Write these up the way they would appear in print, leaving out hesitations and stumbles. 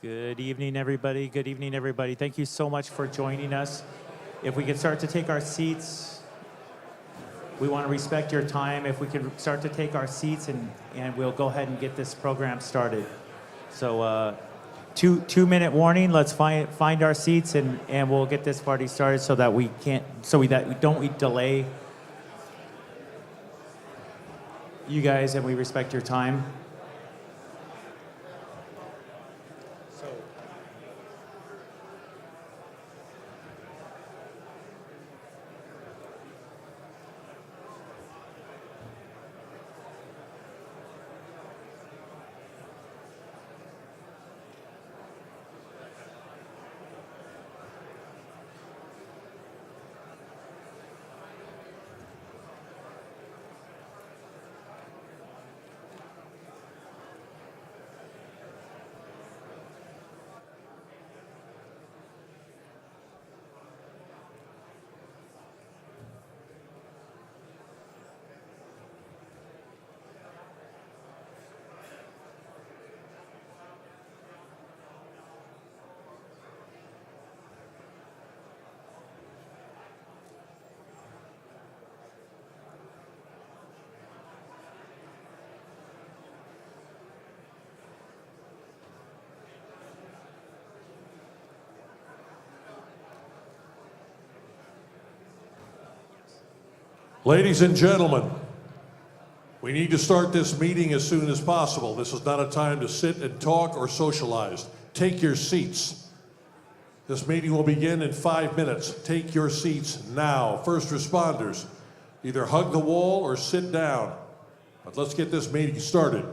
Good evening, everybody. Good evening, everybody. Thank you so much for joining us. If we could start to take our seats, we want to respect your time. If we could start to take our seats, and we'll go ahead and get this program started. So, two-minute warning. Let's find our seats, and we'll get this party started so that we don't delay you guys, and we respect your time. Ladies and gentlemen, we need to start this meeting as soon as possible. This is not a time to sit and talk or socialize. Take your seats. This meeting will begin in 5 minutes. Take your seats now. First responders, either hug the wall or sit down. But let's get this meeting started.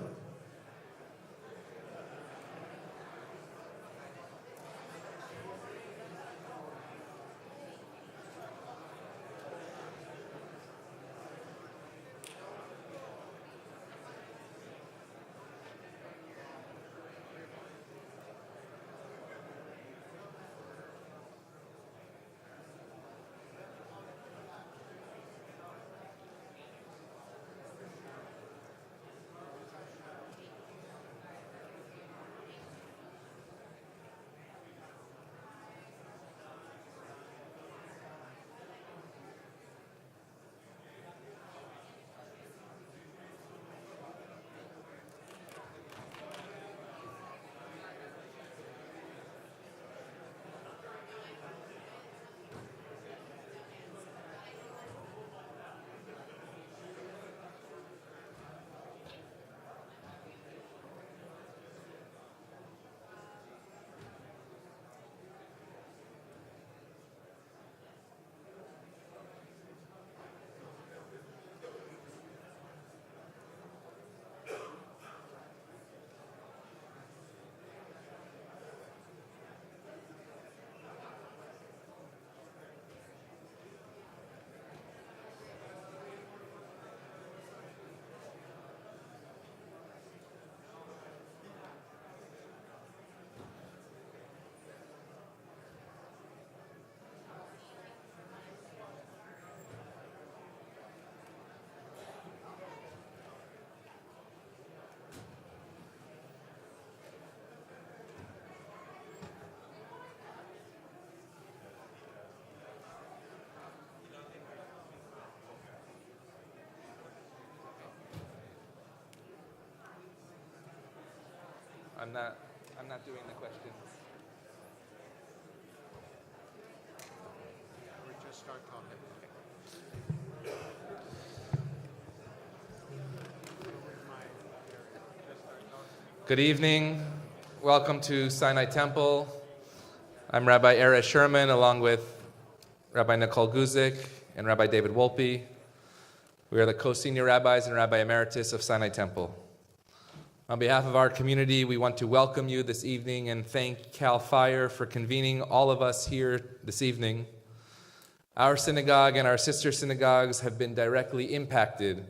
I'm not doing the questions. We just start talking. Good evening. Welcome to Sinai Temple. I'm Rabbi Erez Sherman, along with Rabbi Nicole Guzik and Rabbi David Wolpe. We are the co-senior rabbis and Rabbi Emeritus of Sinai Temple. On behalf of our community, we want to welcome you this evening and thank CAL FIRE for convening all of us here this evening. Our synagogue and our sister synagogues have been directly impacted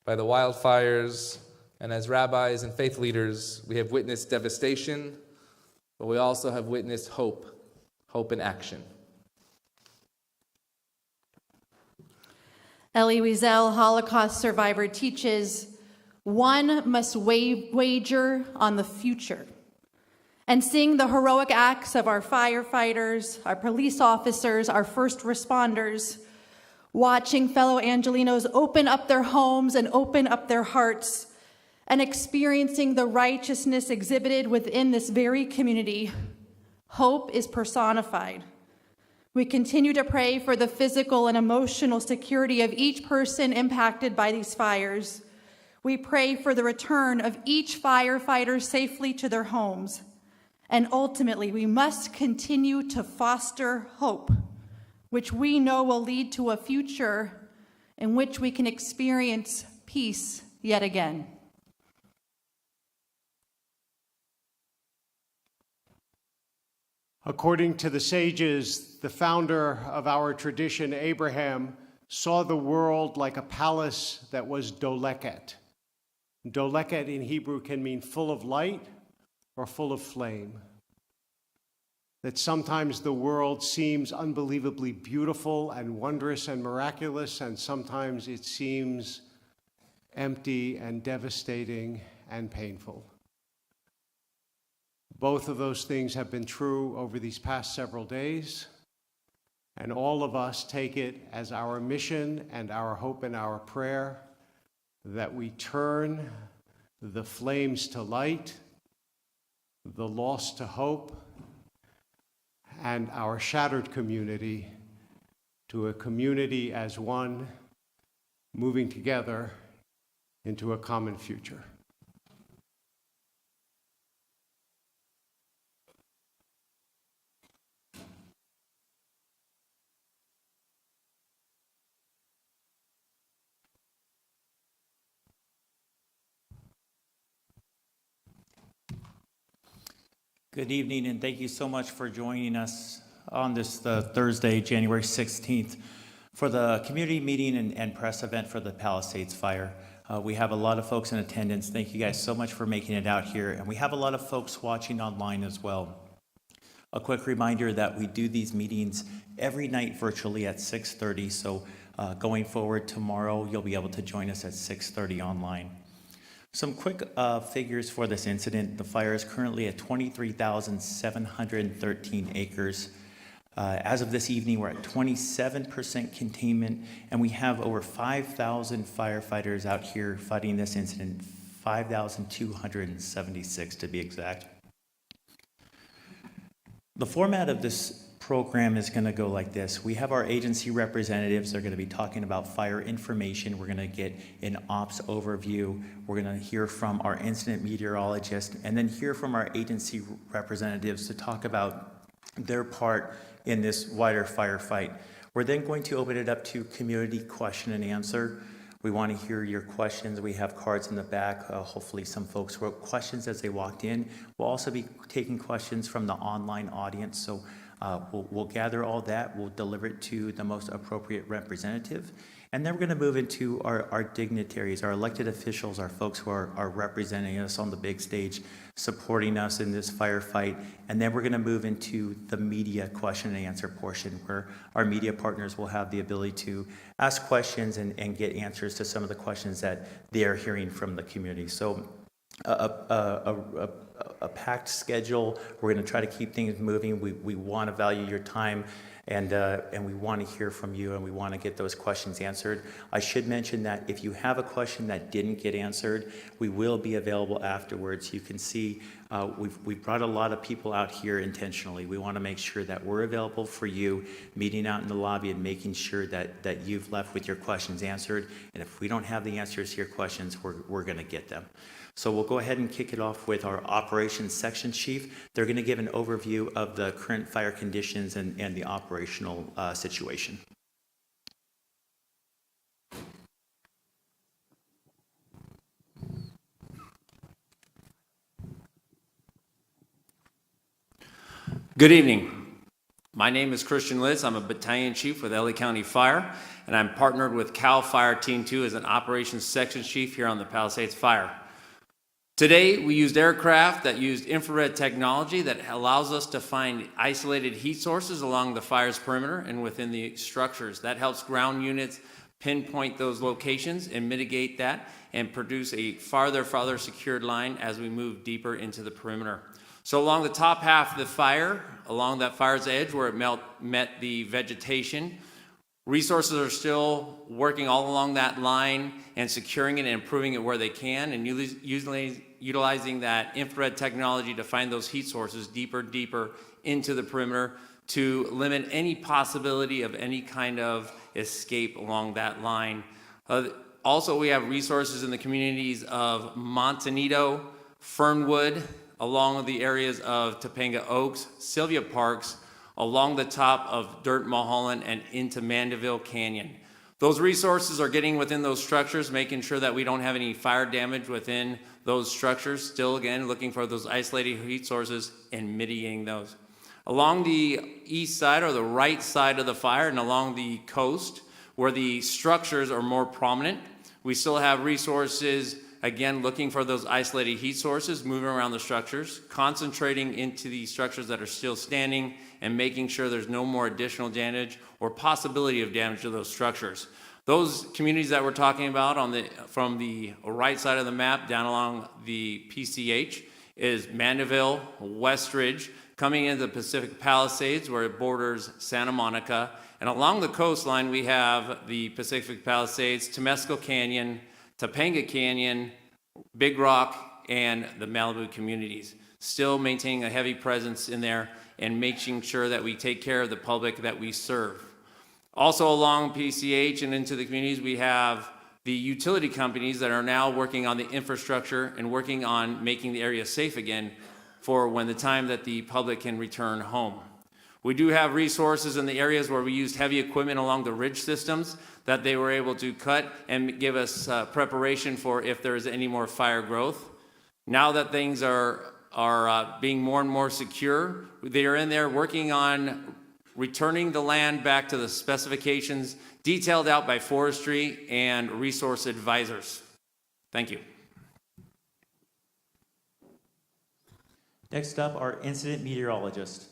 by the wildfires, and as rabbis and faith leaders, we have witnessed devastation, but we also have witnessed hope in action. Elie Wiesel, Holocaust survivor, teaches, one must wager on the future and seeing the heroic acts of our firefighters, our police officers, our first responders, watching fellow Angelinos open up their homes and open up their hearts, and experiencing the righteousness exhibited within this very community, hope is personified. We continue to pray for the physical and emotional security of each person impacted by these fires. We pray for the return of each firefighter safely to their homes. And ultimately, we must continue to foster hope, which we know will lead to a future in which we can experience peace yet again. According to the sages, the founder of our tradition, Abraham, saw the world like a palace that was doleket. Doleket in Hebrew can mean full of light or full of flame. That sometimes the world seems unbelievably beautiful and wondrous and miraculous, and sometimes it seems empty and devastating and painful. Both of those things have been true over these past several days, and all of us take it as our mission and our hope and our prayer that we turn the flames to light, the loss to hope, and our shattered community to a community as one, moving together into a common future. Good evening, and thank you so much for joining us on this Thursday, January 16th, for the community meeting and press event for the Palisades fire. We have a lot of folks in attendance. Thank you guys so much for making it out here, and we have a lot of folks watching online as well. A quick reminder that we do these meetings every night virtually at 6:30, so going forward tomorrow, you'll be able to join us at 6:30 online. Some quick figures for this incident. The fire is currently at 23,713 acres. As of this evening, we're at 27% containment, and we have over 5,000 firefighters out here fighting this incident, 5,276 to be exact. The format of this program is going to go like this. We have our agency representatives. They're going to be talking about fire information. We're going to get an ops overview. We're going to hear from our incident meteorologist, and then hear from our agency representatives to talk about their part in this wider firefight. We're then going to open it up to community question and answer. We want to hear your questions. We have cards in the back. Hopefully some folks wrote questions as they walked in. We'll also be taking questions from the online audience. So we'll gather all that. We'll deliver it to the most appropriate representative. And then we're going to move into our dignitaries, our elected officials, our folks who are representing us on the big stage, supporting us in this firefight. And then we're going to move into the media question and answer portion, where our media partners will have the ability to ask questions and get answers to some of the questions that they are hearing from the community. So a packed schedule. We're going to try to keep things moving. We want to value your time, and we want to hear from you, and we want to get those questions answered. I should mention that if you have a question that didn't get answered, we will be available afterwards. You can see we've brought a lot of people out here intentionally. We want to make sure that we're available for you, meeting out in the lobby and making sure that you've left with your questions answered. And if we don't have the answers to your questions, we're going to get them. So we'll go ahead and kick it off with our operations section chief. They're going to give an overview of the current fire conditions and the operational situation. Good evening. My name is Christian Litz. I'm a battalion chief with LA County Fire, and I'm partnered with CAL Fire Team 2 as an operations section chief here on the Palisades Fire. Today, we used aircraft that used infrared technology that allows us to find isolated heat sources along the fire's perimeter and within the structures. That helps ground units pinpoint those locations and mitigate that and produce a farther secured line as we move deeper into the perimeter. So along the top half of the fire, along that fire's edge where it met the vegetation, resources are still working all along that line and securing it and improving it where they can, and utilizing that infrared technology to find those heat sources deeper and deeper into the perimeter to limit any possibility of any kind of escape along that line. Also, we have resources in the communities of Montanito, Fernwood, along the areas of Topanga Oaks, Sylvia Parks, along the top of Dirt Mulholland and into Mandeville Canyon. Those resources are getting within those structures, making sure that we don't have any fire damage within those structures. Still, again, looking for those isolated heat sources and mitigating those. Along the east side or the right side of the fire and along the coast, where the structures are more prominent, we still have resources, again, looking for those isolated heat sources, moving around the structures, concentrating into the structures that are still standing, and making sure there's no more additional damage or possibility of damage to those structures. Those communities that we're talking about from the right side of the map down along the PCH is Mandeville, Westridge, coming into the Pacific Palisades where it borders Santa Monica. And along the coastline, we have the Pacific Palisades, Temescal Canyon, Topanga Canyon, Big Rock, and the Malibu communities. Still maintaining a heavy presence in there and making sure that we take care of the public that we serve. Also along PCH and into the communities, we have the utility companies that are now working on the infrastructure and working on making the area safe again for when the time that the public can return home. We do have resources in the areas where we used heavy equipment along the ridge systems that they were able to cut and give us preparation for if there is any more fire growth. Now that things are being more and more secure, they are in there working on returning the land back to the specifications detailed out by forestry and resource advisors. Thank you. Next up, our incident meteorologist.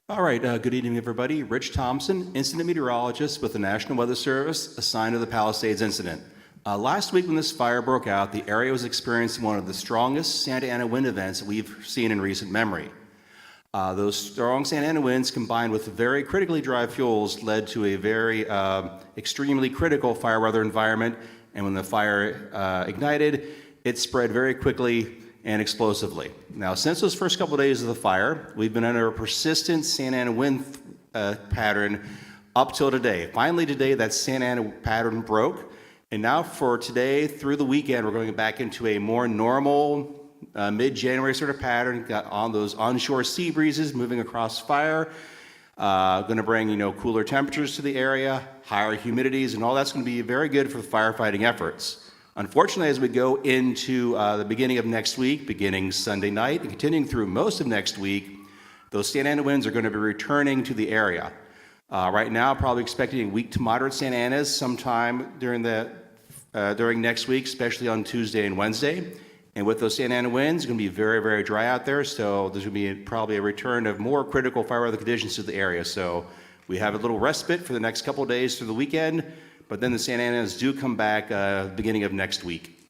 All right, good evening, everybody. Rich Thompson, incident meteorologist with the National Weather Service, assigned to the Palisades incident. Last week when this fire broke out, the area was experiencing one of the strongest Santa Ana wind events that we've seen in recent memory. Those strong Santa Ana winds combined with very critically dry fuels led to a very extremely critical fire weather environment, and when the fire ignited, it spread very quickly and explosively. Now, since those first couple of days of the fire, we've been under a persistent Santa Ana wind pattern up till today. Finally today, that Santa Ana pattern broke, and now for today through the weekend, we're going back into a more normal mid-January sort of pattern. Got on those onshore sea breezes moving across fire, going to bring cooler temperatures to the area, higher humidities, and all that's going to be very good for the firefighting efforts. Unfortunately, as we go into the beginning of next week, beginning Sunday night and continuing through most of next week, those Santa Ana winds are going to be returning to the area. Right now, probably expecting weak to moderate Santa Anas sometime during next week, especially on Tuesday and Wednesday. And with those Santa Ana winds, it's going to be very, very dry out there, so there's going to be probably a return of more critical fire weather conditions to the area. So we have a little respite for the next couple of days through the weekend, but then the Santa Anas do come back beginning of next week.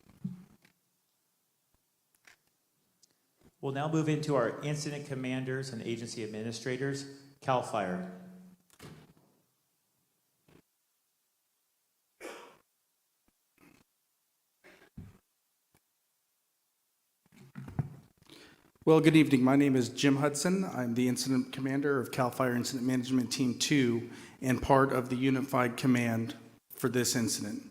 We'll now move into our incident commanders and agency administrators. CAL FIRE. Well, good evening. My name is Jim Hudson. I'm the incident commander of CAL FIRE Incident Management Team 2 and part of the Unified Command for this incident.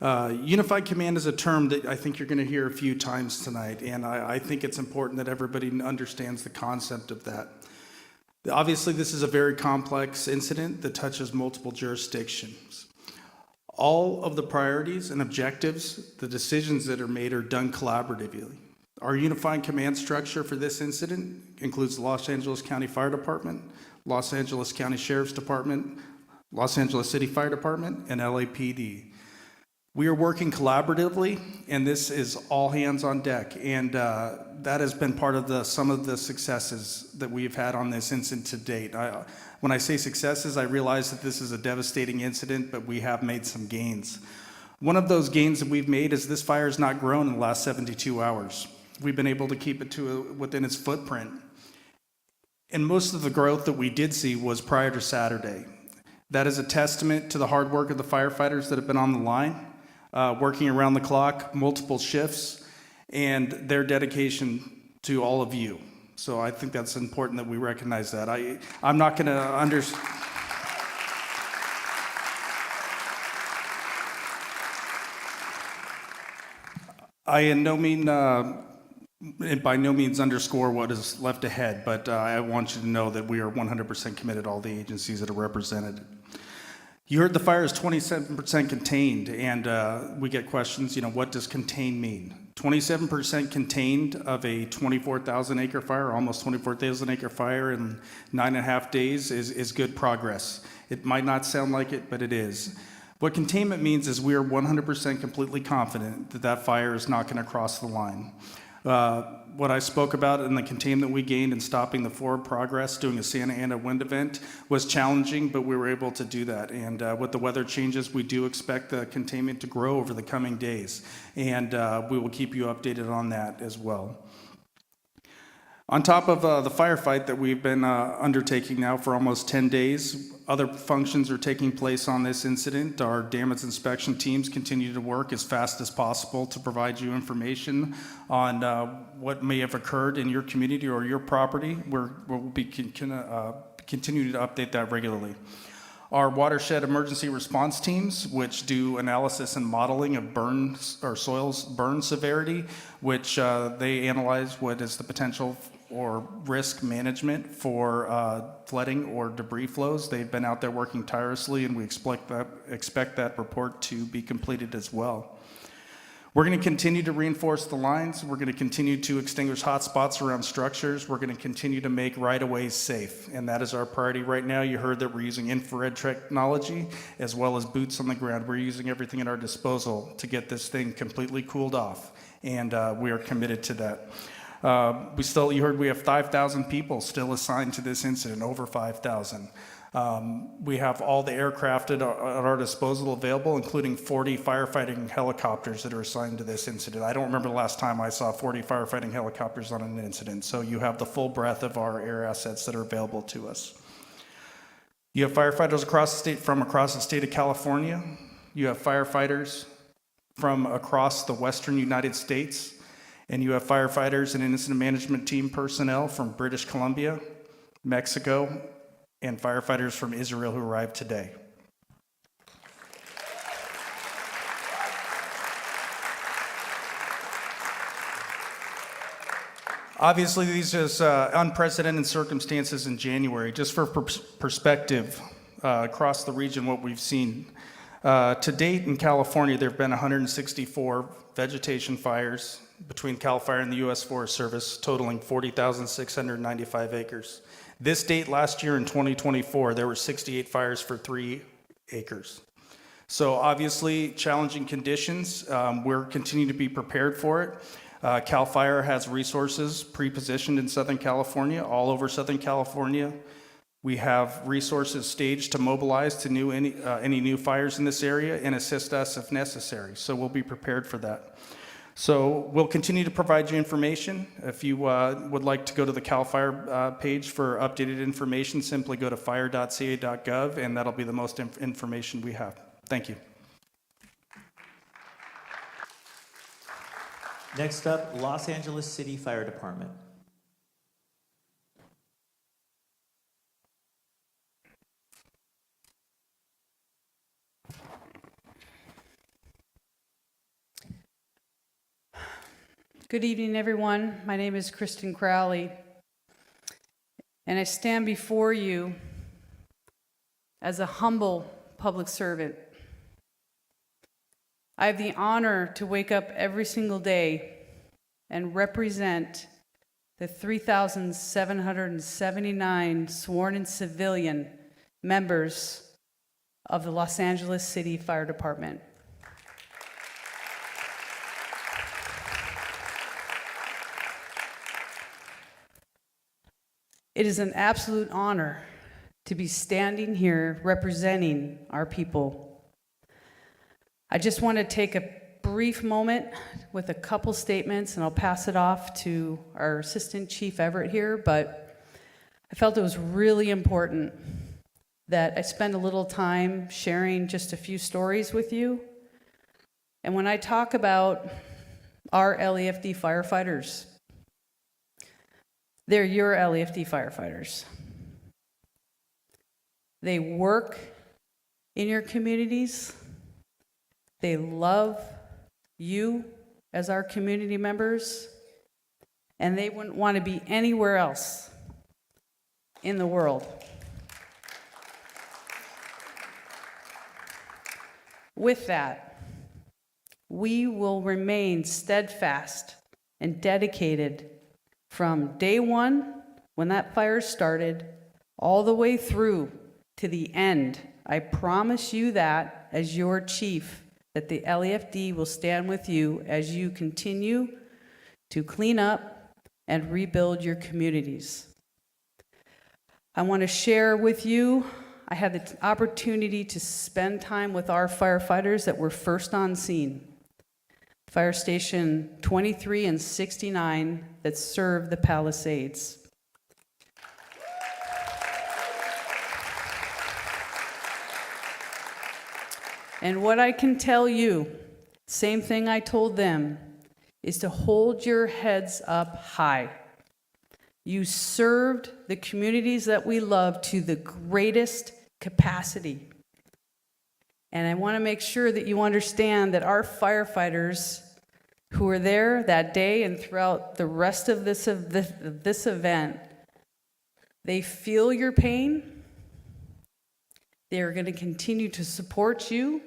Unified Command is a term that I think you're going to hear a few times tonight, and I think it's important that everybody understands the concept of that. Obviously, this is a very complex incident that touches multiple jurisdictions. All of the priorities and objectives, the decisions that are made are done collaboratively. Our unified command structure for this incident includes the Los Angeles County Fire Department, Los Angeles County Sheriff's Department, Los Angeles City Fire Department, and LAPD. We are working collaboratively, and this is all hands on deck, and that has been part of some of the successes that we've had on this incident to date. When I say successes, I realize that this is a devastating incident, but we have made some gains. One of those gains that we've made is this fire has not grown in the last 72 hours. We've been able to keep it within its footprint. And most of the growth that we did see was prior to Saturday. That is a testament to the hard work of the firefighters that have been on the line, working around the clock, multiple shifts, and their dedication to all of you. So I think that's important that we recognize that. I'm not going to I in no mean, by no means underscore what is left ahead, but I want you to know that we are 100% committed, all the agencies that are represented. You heard the fire is 27% contained, and we get questions, what does contained mean? 27% contained of a 24,000 acre fire, almost 24,000 acre fire in 9.5 days is good progress. It might not sound like it, but it is. What containment means is we are 100% completely confident that that fire is not going to cross the line. What I spoke about in the containment we gained in stopping the forward progress, doing a Santa Ana wind event, was challenging, but we were able to do that. And with the weather changes, we do expect the containment to grow over the coming days. And we will keep you updated on that as well. On top of the firefight that we've been undertaking now for almost 10 days, other functions are taking place on this incident. Our damage inspection teams continue to work as fast as possible to provide you information on what may have occurred in your community or your property. We'll be continuing to update that regularly. Our watershed emergency response teams, which do analysis and modeling of burns or soils burn severity, which they analyze what is the potential or risk management for flooding or debris flows. They've been out there working tirelessly, and we expect that report to be completed as well. We're going to continue to reinforce the lines. We're going to continue to extinguish hot spots around structures. We're going to continue to make right-of-ways safe, and that is our priority right now. You heard that we're using infrared technology as well as boots on the ground. We're using everything at our disposal to get this thing completely cooled off, and we are committed to that. You heard we have 5,000 people still assigned to this incident, over 5,000. We have all the aircraft at our disposal available, including 40 firefighting helicopters that are assigned to this incident. I don't remember the last time I saw 40 firefighting helicopters on an incident, so you have the full breadth of our air assets that are available to us. You have firefighters from across the state of California. You have firefighters from across the western United States. And you have firefighters and incident management team personnel from British Columbia, Mexico, and firefighters from Israel who arrived today. Obviously, these are unprecedented circumstances in January. Just for perspective, across the region, what we've seen. To date in California, there have been 164 vegetation fires between CAL FIRE and the U.S. Forest Service, totaling 40,695 acres. This date last year in 2024, there were 68 fires for 3 acres. So obviously, challenging conditions. We're continuing to be prepared for it. CAL FIRE has resources pre-positioned in Southern California, all over Southern California. We have resources staged to mobilize to any new fires in this area and assist us if necessary. So we'll be prepared for that. So we'll continue to provide you information. If you would like to go to the CAL FIRE page for updated information, simply go to fire.ca.gov, and that'll be the most information we have. Thank you. Next up, Los Angeles City Fire Department. Good evening, everyone. My name is Kristen Crowley, and I stand before you as a humble public servant. I have the honor to wake up every single day and represent the 3,779 sworn in civilian members of the Los Angeles City Fire Department. It is an absolute honor to be standing here representing our people. I just want to take a brief moment with a couple statements, and I'll pass it off to our Assistant Chief Everett here, but I felt it was really important that I spend a little time sharing just a few stories with you. And when I talk about our LAFD firefighters, they're your LAFD firefighters. They work in your communities. They love you as our community members, and they wouldn't want to be anywhere else in the world. With that, we will remain steadfast and dedicated from day one, when that fire started, all the way through to the end. I promise you that, as your chief, that the LAFD will stand with you as you continue to clean up and rebuild your communities. I want to share with you, I had the opportunity to spend time with our firefighters that were first on scene. Fire Station 23 and 69 that serve the Palisades. And what I can tell you, same thing I told them, is to hold your heads up high. You served the communities that we love to the greatest capacity. And I want to make sure that you understand that our firefighters who were there that day and throughout the rest of this event, they feel your pain. They are going to continue to support you.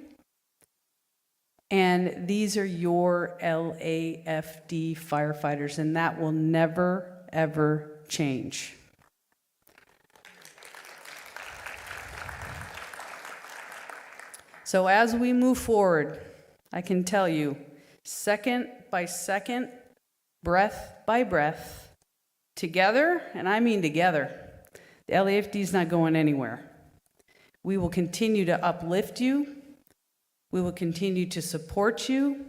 And these are your LAFD firefighters, and that will never, ever change. So as we move forward, I can tell you, second by second, breath by breath, together, and I mean together, the LAFD is not going anywhere. We will continue to uplift you. We will continue to support you.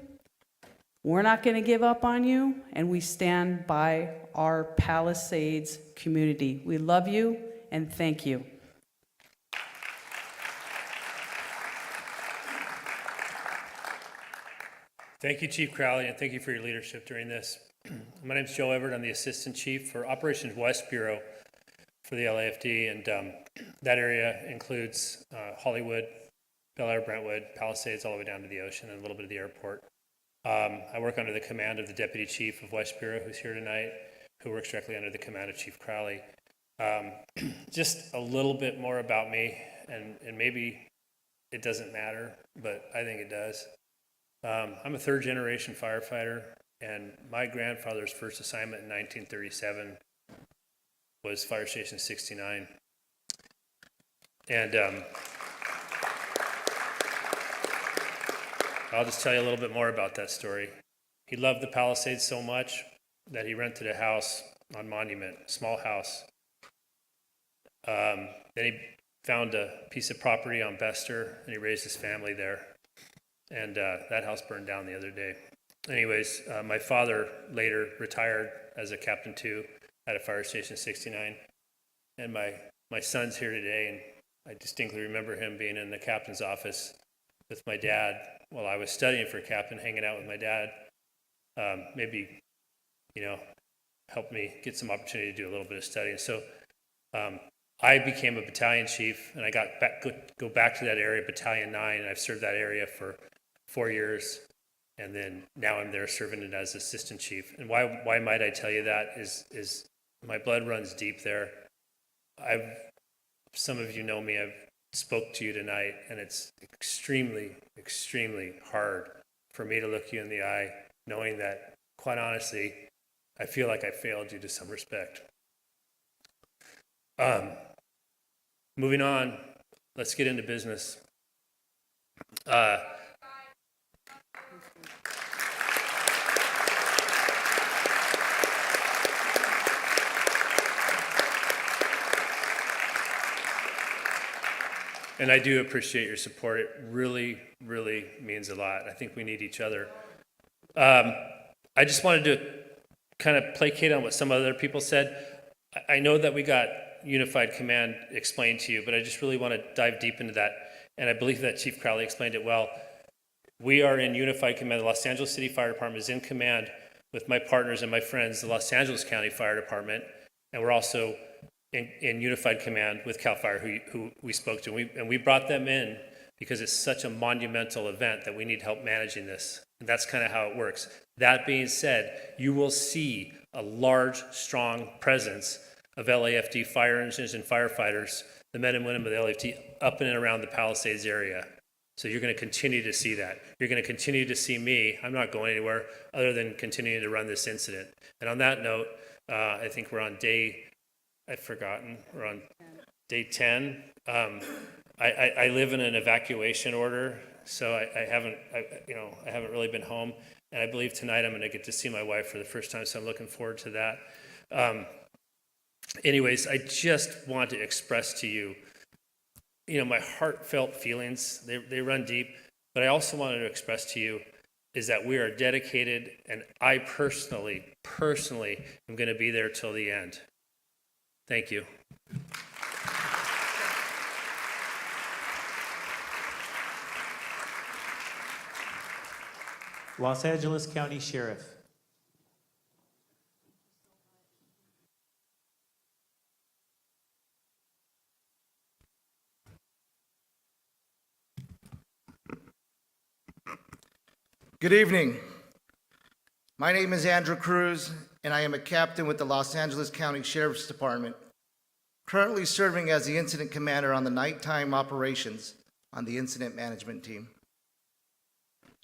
We're not going to give up on you, and we stand by our Palisades community. We love you, and thank you. Thank you, Chief Crowley, and thank you for your leadership during this. My name is Joe Everett. I'm the Assistant Chief for Operations West Bureau for the LAFD, and that area includes Hollywood, Bel Air, Brentwood, Palisades, all the way down to the ocean, and a little bit of the airport. I work under the command of the Deputy Chief of West Bureau, who's here tonight, who works directly under the command of Chief Crowley. Just a little bit more about me, and maybe it doesn't matter, but I think it does. I'm a third-generation firefighter, and my grandfather's first assignment in 1937 was Fire Station 69. And I'll just tell you a little bit more about that story. He loved the Palisades so much that he rented a house on Monument, a small house. Then he found a piece of property on Bester, and he raised his family there. And that house burned down the other day. Anyways, my father later retired as a Captain 2 at a Fire Station 69. And my son's here today, and I distinctly remember him being in the captain's office with my dad while I was studying for captain, hanging out with my dad. Maybe, helped me get some opportunity to do a little bit of studying. So I became a battalion chief, and I go back to that area, Battalion 9, and I've served that area for 4 years, and then now I'm there serving it as assistant chief. And why might I tell you that is my blood runs deep there. Some of you know me, I've spoke to you tonight, and it's extremely, extremely hard for me to look you in the eye, knowing that, quite honestly, I feel like I failed you to some respect. Moving on, let's get into business. And I do appreciate your support. It really, really means a lot. I think we need each other. I just wanted to kind of placate on what some other people said. I know that we got Unified Command explained to you, but I just really want to dive deep into that. And I believe that Chief Crowley explained it well. We are in Unified Command. The Los Angeles City Fire Department is in command with my partners and my friends, the Los Angeles County Fire Department. And we're also in Unified Command with CAL FIRE, who we spoke to. And we brought them in because it's such a monumental event that we need help managing this. And that's kind of how it works. That being said, you will see a large, strong presence of LAFD fire engines and firefighters, the men and women of the LAFD, up in and around the Palisades area. So you're going to continue to see that. You're going to continue to see me. I'm not going anywhere other than continuing to run this incident. And on that note, I think we're on day, I've forgotten, we're on day 10. I live in an evacuation order, so I haven't really been home. And I believe tonight I'm going to get to see my wife for the first time, so I'm looking forward to that. Anyways, I just want to express to you, my heartfelt feelings, they run deep, but I also wanted to express to you is that we are dedicated, and I personally am going to be there till the end. Thank you. Los Angeles County Sheriff. Good evening. My name is Andrew Cruz, and I am a captain with the Los Angeles County Sheriff's Department, currently serving as the incident commander on the nighttime operations on the incident management team.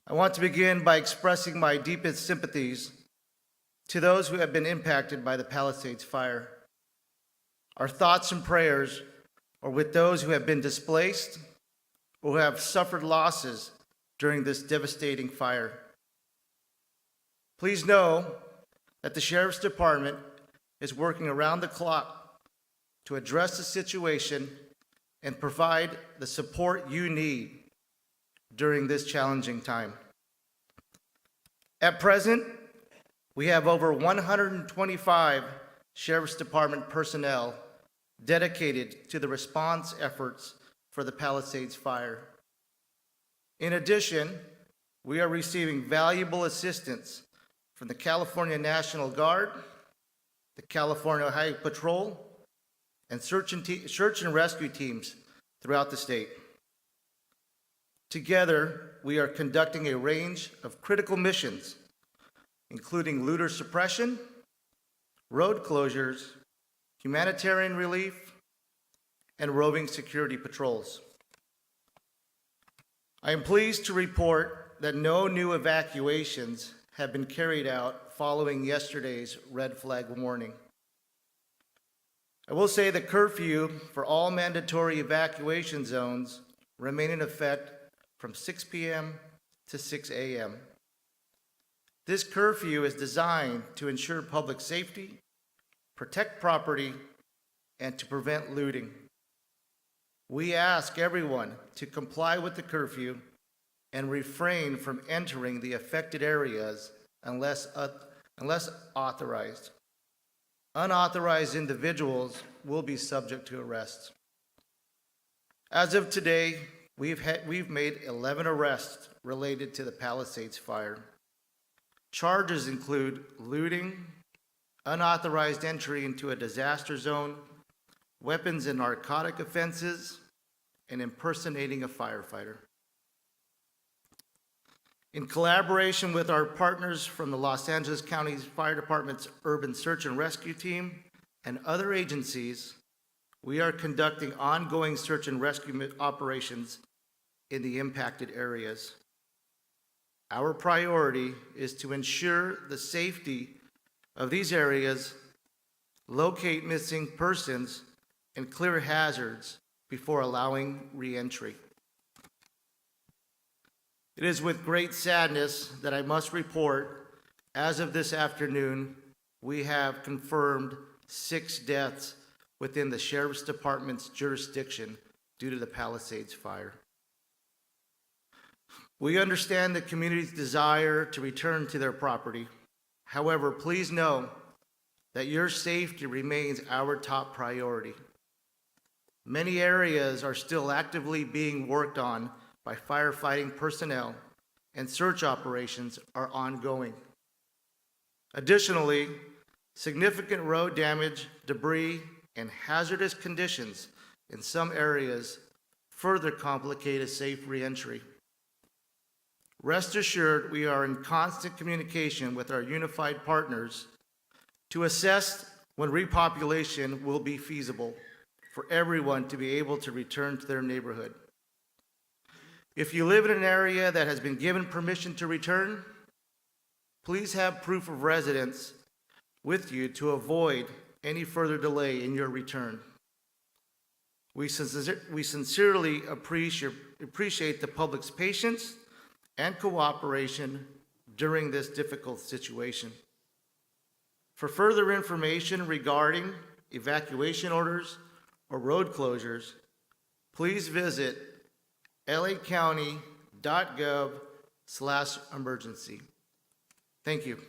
I want to begin by expressing my deepest sympathies to those who have been impacted by the Palisades fire. Our thoughts and prayers are with those who have been displaced or who have suffered losses during this devastating fire. Please know that the Sheriff's Department is working around the clock to address the situation and provide the support you need during this challenging time. At present, we have over 125 Sheriff's Department personnel dedicated to the response efforts for the Palisades fire. In addition, we are receiving valuable assistance from the California National Guard, the California Highway Patrol, and search and rescue teams throughout the state. Together, we are conducting a range of critical missions, including looter suppression, road closures, humanitarian relief, and roving security patrols. I am pleased to report that no new evacuations have been carried out following yesterday's red flag warning. I will say the curfew for all mandatory evacuation zones remain in effect from 6 p.m. to 6 a.m. This curfew is designed to ensure public safety, protect property, and to prevent looting. We ask everyone to comply with the curfew and refrain from entering the affected areas unless authorized. Unauthorized individuals will be subject to arrest. As of today, we've made 11 arrests related to the Palisades fire. Charges include looting, unauthorized entry into a disaster zone, weapons and narcotic offenses, and impersonating a firefighter. In collaboration with our partners from the Los Angeles County Fire Department's Urban Search and Rescue Team and other agencies, we are conducting ongoing search and rescue operations in the impacted areas. Our priority is to ensure the safety of these areas, locate missing persons, and clear hazards before allowing re-entry. It is with great sadness that I must report, as of this afternoon, we have confirmed 6 deaths within the Sheriff's Department's jurisdiction due to the Palisades fire. We understand the community's desire to return to their property. However, please know that your safety remains our top priority. Many areas are still actively being worked on by firefighting personnel, and search operations are ongoing. Additionally, significant road damage, debris, and hazardous conditions in some areas further complicate a safe reentry. Rest assured, we are in constant communication with our unified partners to assess when repopulation will be feasible for everyone to be able to return to their neighborhood. If you live in an area that has been given permission to return, please have proof of residence with you to avoid any further delay in your return. We sincerely appreciate the public's patience and cooperation during this difficult situation. For further information regarding evacuation orders or road closures, please visit lacounty.gov/emergency. Thank you.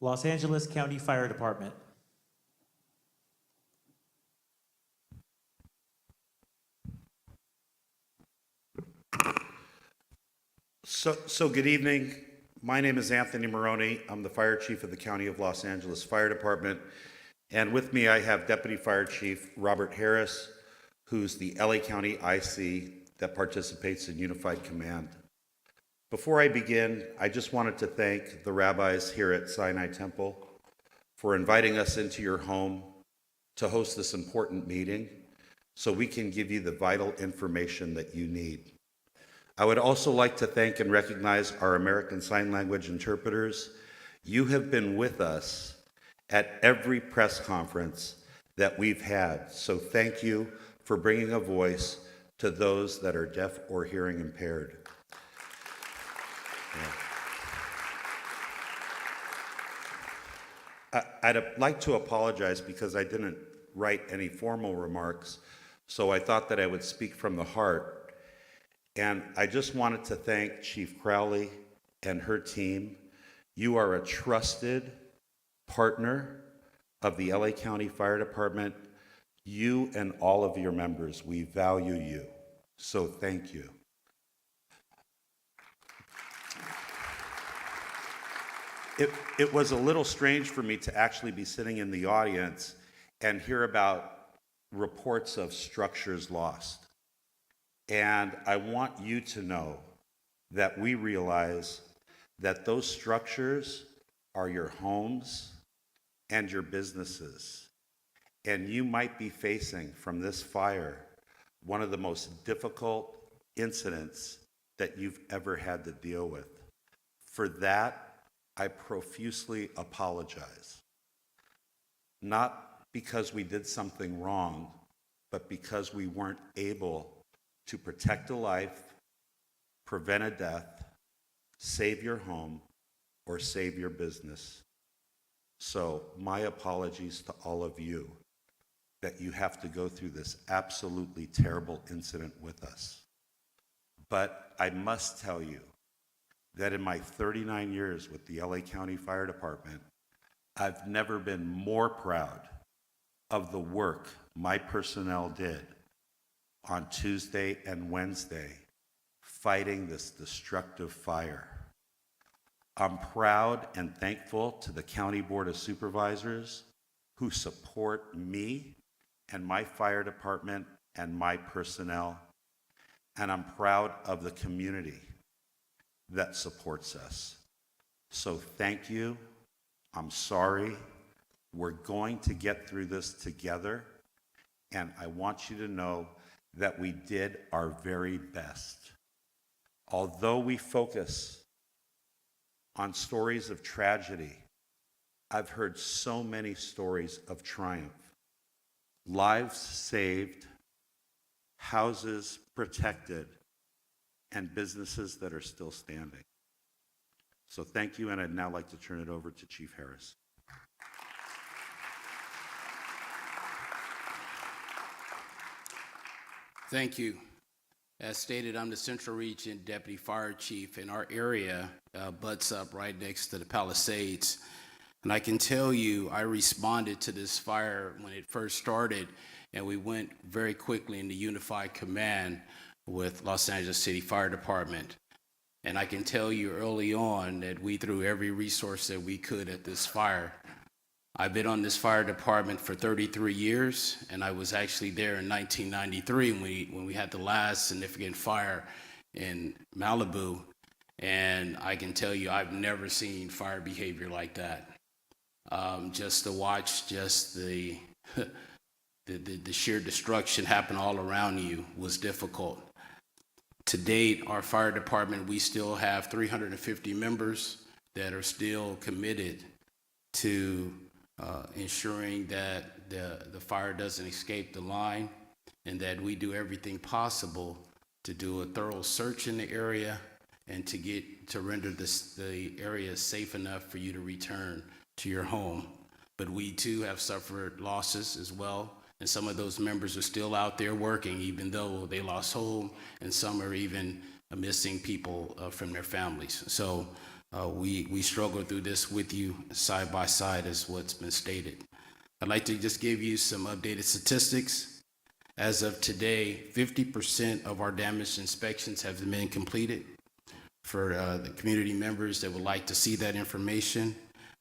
Los Angeles County Fire Department. So good evening. My name is Anthony Maroney. I'm the Fire Chief of the County of Los Angeles Fire Department. And with me, I have Deputy Fire Chief Robert Harris, who's the LA County IC that participates in Unified Command. Before I begin, I just wanted to thank the rabbis here at Sinai Temple for inviting us into your home to host this important meeting so we can give you the vital information that you need. I would also like to thank and recognize our American Sign Language interpreters. You have been with us at every press conference that we've had, so thank you for bringing a voice to those that are deaf or hearing impaired. I'd like to apologize because I didn't write any formal remarks, so I thought that I would speak from the heart. And I just wanted to thank Chief Crowley and her team. You are a trusted partner of the LA County Fire Department. You and all of your members, we value you. So thank you. It was a little strange for me to actually be sitting in the audience and hear about reports of structures lost. And I want you to know that we realize that those structures are your homes and your businesses. And you might be facing from this fire one of the most difficult incidents that you've ever had to deal with. For that, I profusely apologize. Not because we did something wrong, but because we weren't able to protect a life, prevent a death, save your home, or save your business. So my apologies to all of you that you have to go through this absolutely terrible incident with us. But I must tell you that in my 39 years with the LA County Fire Department, I've never been more proud of the work my personnel did on Tuesday and Wednesday, fighting this destructive fire. I'm proud and thankful to the County Board of Supervisors who support me and my fire department and my personnel. And I'm proud of the community that supports us. So thank you. I'm sorry. We're going to get through this together. And I want you to know that we did our very best. Although we focus on stories of tragedy, I've heard so many stories of triumph. Lives saved, houses protected, and businesses that are still standing. So thank you, and I'd now like to turn it over to Chief Harris. Thank you. As stated, I'm the Central Region Deputy Fire Chief, and our area butts up right next to the Palisades. And I can tell you, I responded to this fire when it first started, and we went very quickly into unified command with Los Angeles City Fire Department. And I can tell you early on that we threw every resource that we could at this fire. I've been on this fire department for 33 years, and I was actually there in 1993 when we had the last significant fire in Malibu. And I can tell you, I've never seen fire behavior like that. Just to watch just the sheer destruction happen all around you was difficult. To date, our fire department, we still have 350 members that are still committed to ensuring that the fire doesn't escape the line, and that we do everything possible to do a thorough search in the area and to render the area safe enough for you to return to your home. But we too have suffered losses as well, and some of those members are still out there working even though they lost home, and some are even missing people from their families. So we struggle through this with you side by side as what's been stated. I'd like to just give you some updated statistics. As of today, 50% of our damage inspections have been completed. For the community members that would like to see that information,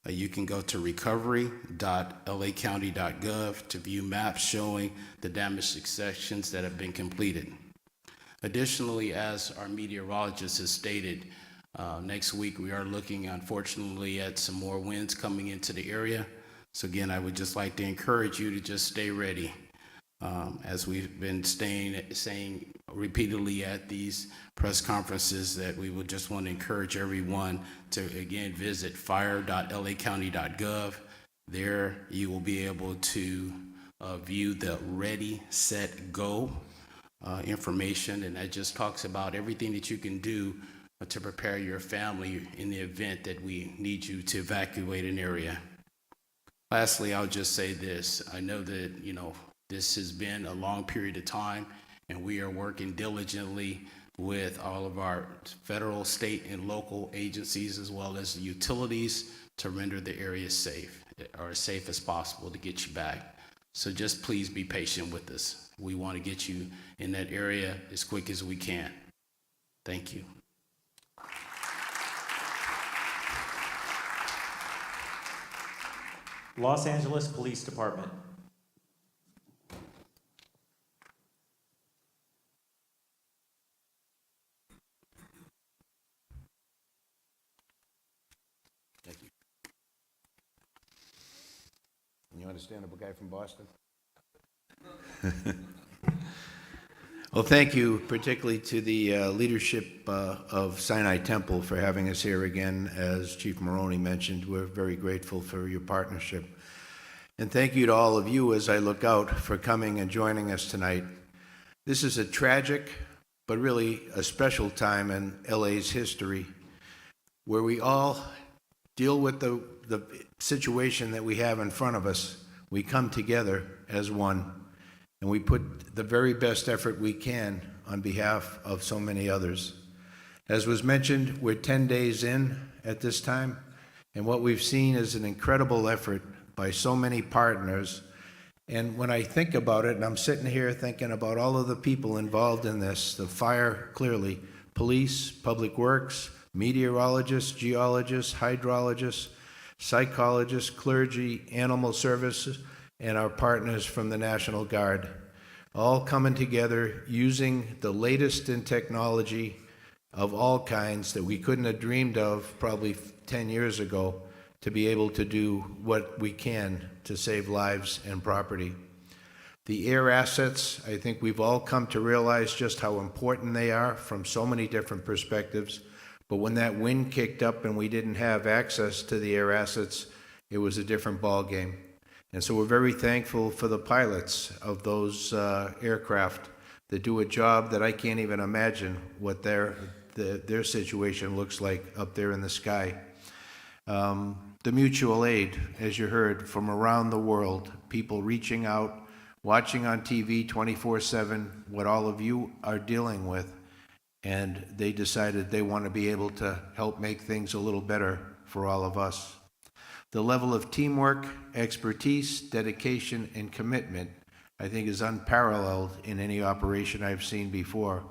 you can go to recovery.lacounty.gov to view maps showing the damage sections that have been completed. Additionally, as our meteorologist has stated, next week we are looking, unfortunately, at some more winds coming into the area. So again, I would just like to encourage you to just stay ready. As we've been saying repeatedly at these press conferences, that we would just want to encourage everyone to, again, visit fire.lacounty.gov. There you will be able to view the Ready, Set, Go information, and that just talks about everything that you can do to prepare your family in the event that we need you to evacuate an area. Lastly, I'll just say this. I know that, this has been a long period of time, and we are working diligently with all of our federal, state, and local agencies, as well as the utilities, to render the area safe, or as safe as possible to get you back. So just please be patient with us. We want to get you in that area as quick as we can. Thank you. Los Angeles Police Department. Thank you. You understand a guy from Boston? Well, thank you, particularly to the leadership of Sinai Temple for having us here again. As Chief Maroney mentioned, we're very grateful for your partnership. And thank you to all of you as I look out for coming and joining us tonight. This is a tragic, but really a special time in LA's history, where we all deal with the situation that we have in front of us. We come together as one, and we put the very best effort we can on behalf of so many others. As was mentioned, we're 10 days in at this time, and what we've seen is an incredible effort by so many partners. And when I think about it, and I'm sitting here thinking about all of the people involved in this, the fire, clearly, police, public works, meteorologists, geologists, hydrologists, psychologists, clergy, animal services, and our partners from the National Guard, all coming together using the latest in technology of all kinds that we couldn't have dreamed of probably 10 years ago to be able to do what we can to save lives and property. The air assets, I think we've all come to realize just how important they are from so many different perspectives. But when that wind kicked up and we didn't have access to the air assets, it was a different ballgame. And so we're very thankful for the pilots of those aircraft that do a job that I can't even imagine what their situation looks like up there in the sky. The mutual aid, as you heard, from around the world, people reaching out, watching on TV 24/7 what all of you are dealing with, and they decided they want to be able to help make things a little better for all of us. The level of teamwork, expertise, dedication, and commitment, I think, is unparalleled in any operation I've seen before.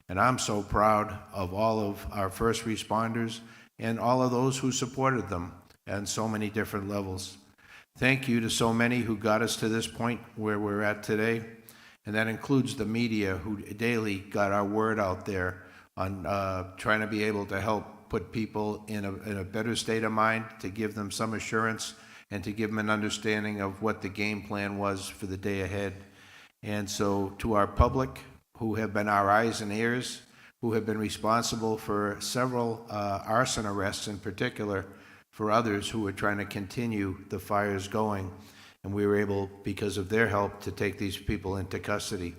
And I'm so proud of all of our first responders and all of those who supported them on so many different levels. Thank you to so many who got us to this point where we're at today, and that includes the media who daily got our word out there on trying to be able to help put people in a better state of mind, to give them some assurance and to give them an understanding of what the game plan was for the day ahead. And so to our public, who have been our eyes and ears, who have been responsible for several arson arrests in particular, for others who were trying to continue the fires going, and we were able, because of their help, to take these people into custody.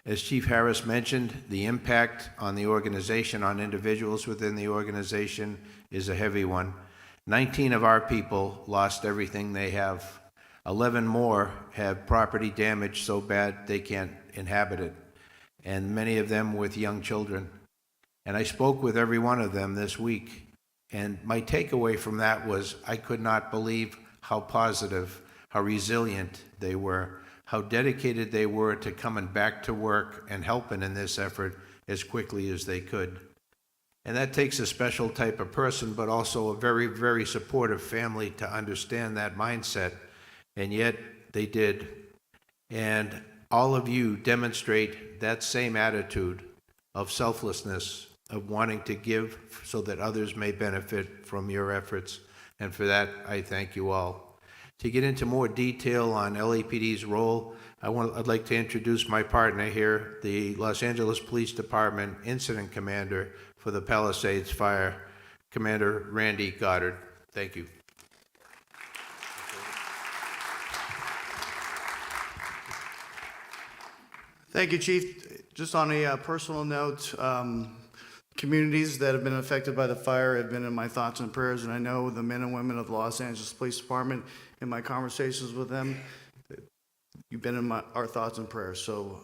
As Chief Harris mentioned, the impact on the organization, on individuals within the organization, is a heavy one. 19 of our people lost everything they have. 11 more have property damage so bad they can't inhabit it, and many of them with young children. And I spoke with every one of them this week, and my takeaway from that was I could not believe how positive, how resilient they were, how dedicated they were to coming back to work and helping in this effort as quickly as they could. And that takes a special type of person, but also a very, very supportive family to understand that mindset. And yet they did. And all of you demonstrate that same attitude of selflessness, of wanting to give so that others may benefit from your efforts. And for that, I thank you all. To get into more detail on LAPD's role, I'd like to introduce my partner here, the Los Angeles Police Department Incident Commander for the Palisades Fire, Commander Randy Goddard. Thank you. Thank you, Chief. Just on a personal note, communities that have been affected by the fire have been in my thoughts and prayers, and I know the men and women of the Los Angeles Police Department, in my conversations with them, you've been in our thoughts and prayers. So,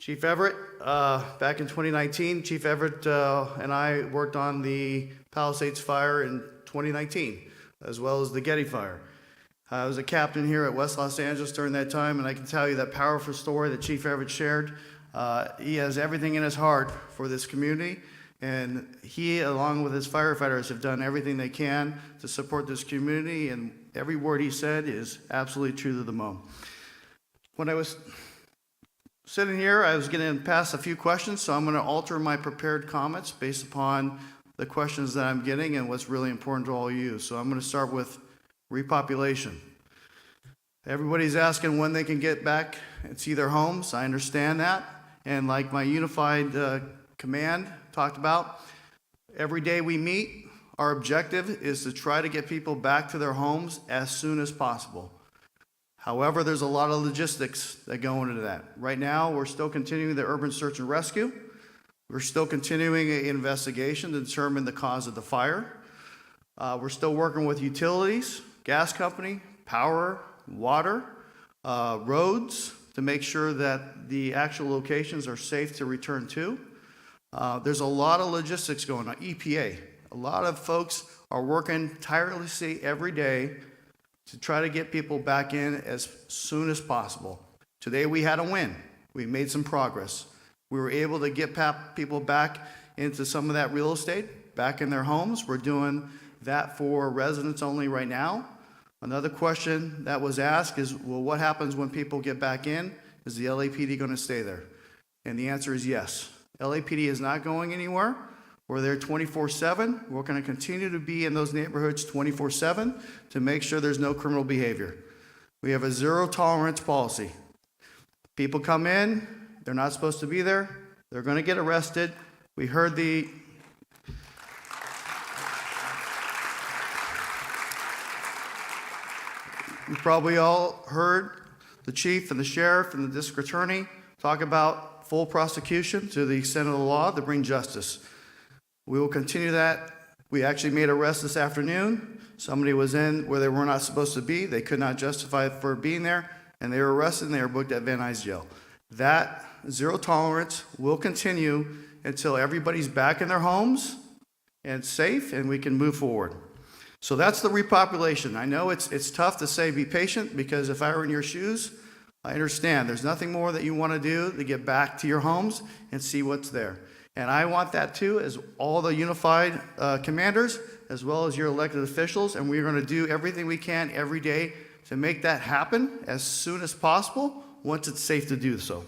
Chief Everett, back in 2019, Chief Everett and I worked on the Palisades fire in 2019, as well as the Getty fire. I was a captain here at West Los Angeles during that time, and I can tell you that powerful story that Chief Everett shared. He has everything in his heart for this community, and he, along with his firefighters, have done everything they can to support this community, and every word he said is absolutely true to the bone. When I was sitting here, I was getting past a few questions, so I'm going to alter my prepared comments based upon the questions that I'm getting and what's really important to all of you. So I'm going to start with repopulation. Everybody's asking when they can get back and see their homes. I understand that. And like my unified command talked about, every day we meet, our objective is to try to get people back to their homes as soon as possible. However, there's a lot of logistics that go into that. Right now, we're still continuing the urban search and rescue. We're still continuing an investigation to determine the cause of the fire. We're still working with utilities, gas company, power, water, roads, to make sure that the actual locations are safe to return to. There's a lot of logistics going on. EPA, a lot of folks are working tirelessly every day to try to get people back in as soon as possible. Today we had a win. We made some progress. We were able to get people back into some of that real estate, back in their homes. We're doing that for residents only right now. Another question that was asked is, well, what happens when people get back in? Is the LAPD going to stay there? And the answer is yes. LAPD is not going anywhere. We're there 24/7. We're going to continue to be in those neighborhoods 24/7 to make sure there's no criminal behavior. We have a zero tolerance policy. People come in, they're not supposed to be there, they're going to get arrested. We heard the You probably all heard the chief and the sheriff and the district attorney talk about full prosecution to the extent of the law to bring justice. We will continue that We actually made arrests this afternoon. Somebody was in where they were not supposed to be. They could not justify for being there, and they were arrested and they were booked at Van Nuys Jail. That zero tolerance will continue until everybody's back in their homes and safe and we can move forward. So that's the repopulation. I know it's tough to say be patient, because if I were in your shoes, I understand there's nothing more that you want to do to get back to your homes and see what's there. And I want that too, as all the unified commanders, as well as your elected officials, and we're going to do everything we can every day to make that happen as soon as possible once it's safe to do so.